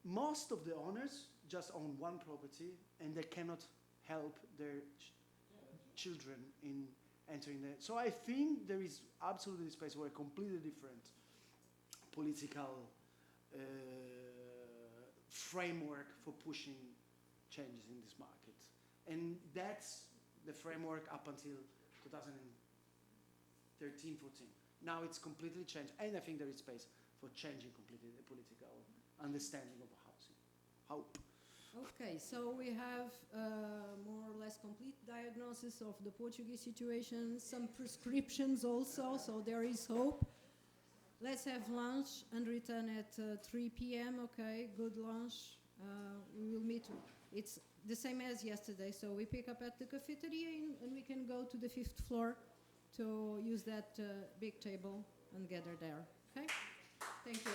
Most of the owners just own one property and they cannot help their children in entering there. So I think there is absolutely space for a completely different political framework for pushing changes in this market. And that's the framework up until 2013, 14. Now it's completely changed, and I think there is space for changing completely the political understanding of housing. Hope. Okay, so we have more or less complete diagnosis of the Portuguese situation, some prescriptions also, so there is hope. Let's have lunch and return at 3 p.m., okay? Good lunch. We will meet. It's the same as yesterday, so we pick up at the cafeteria and we can go to the 5th floor to use that big table and gather there, okay? Thank you.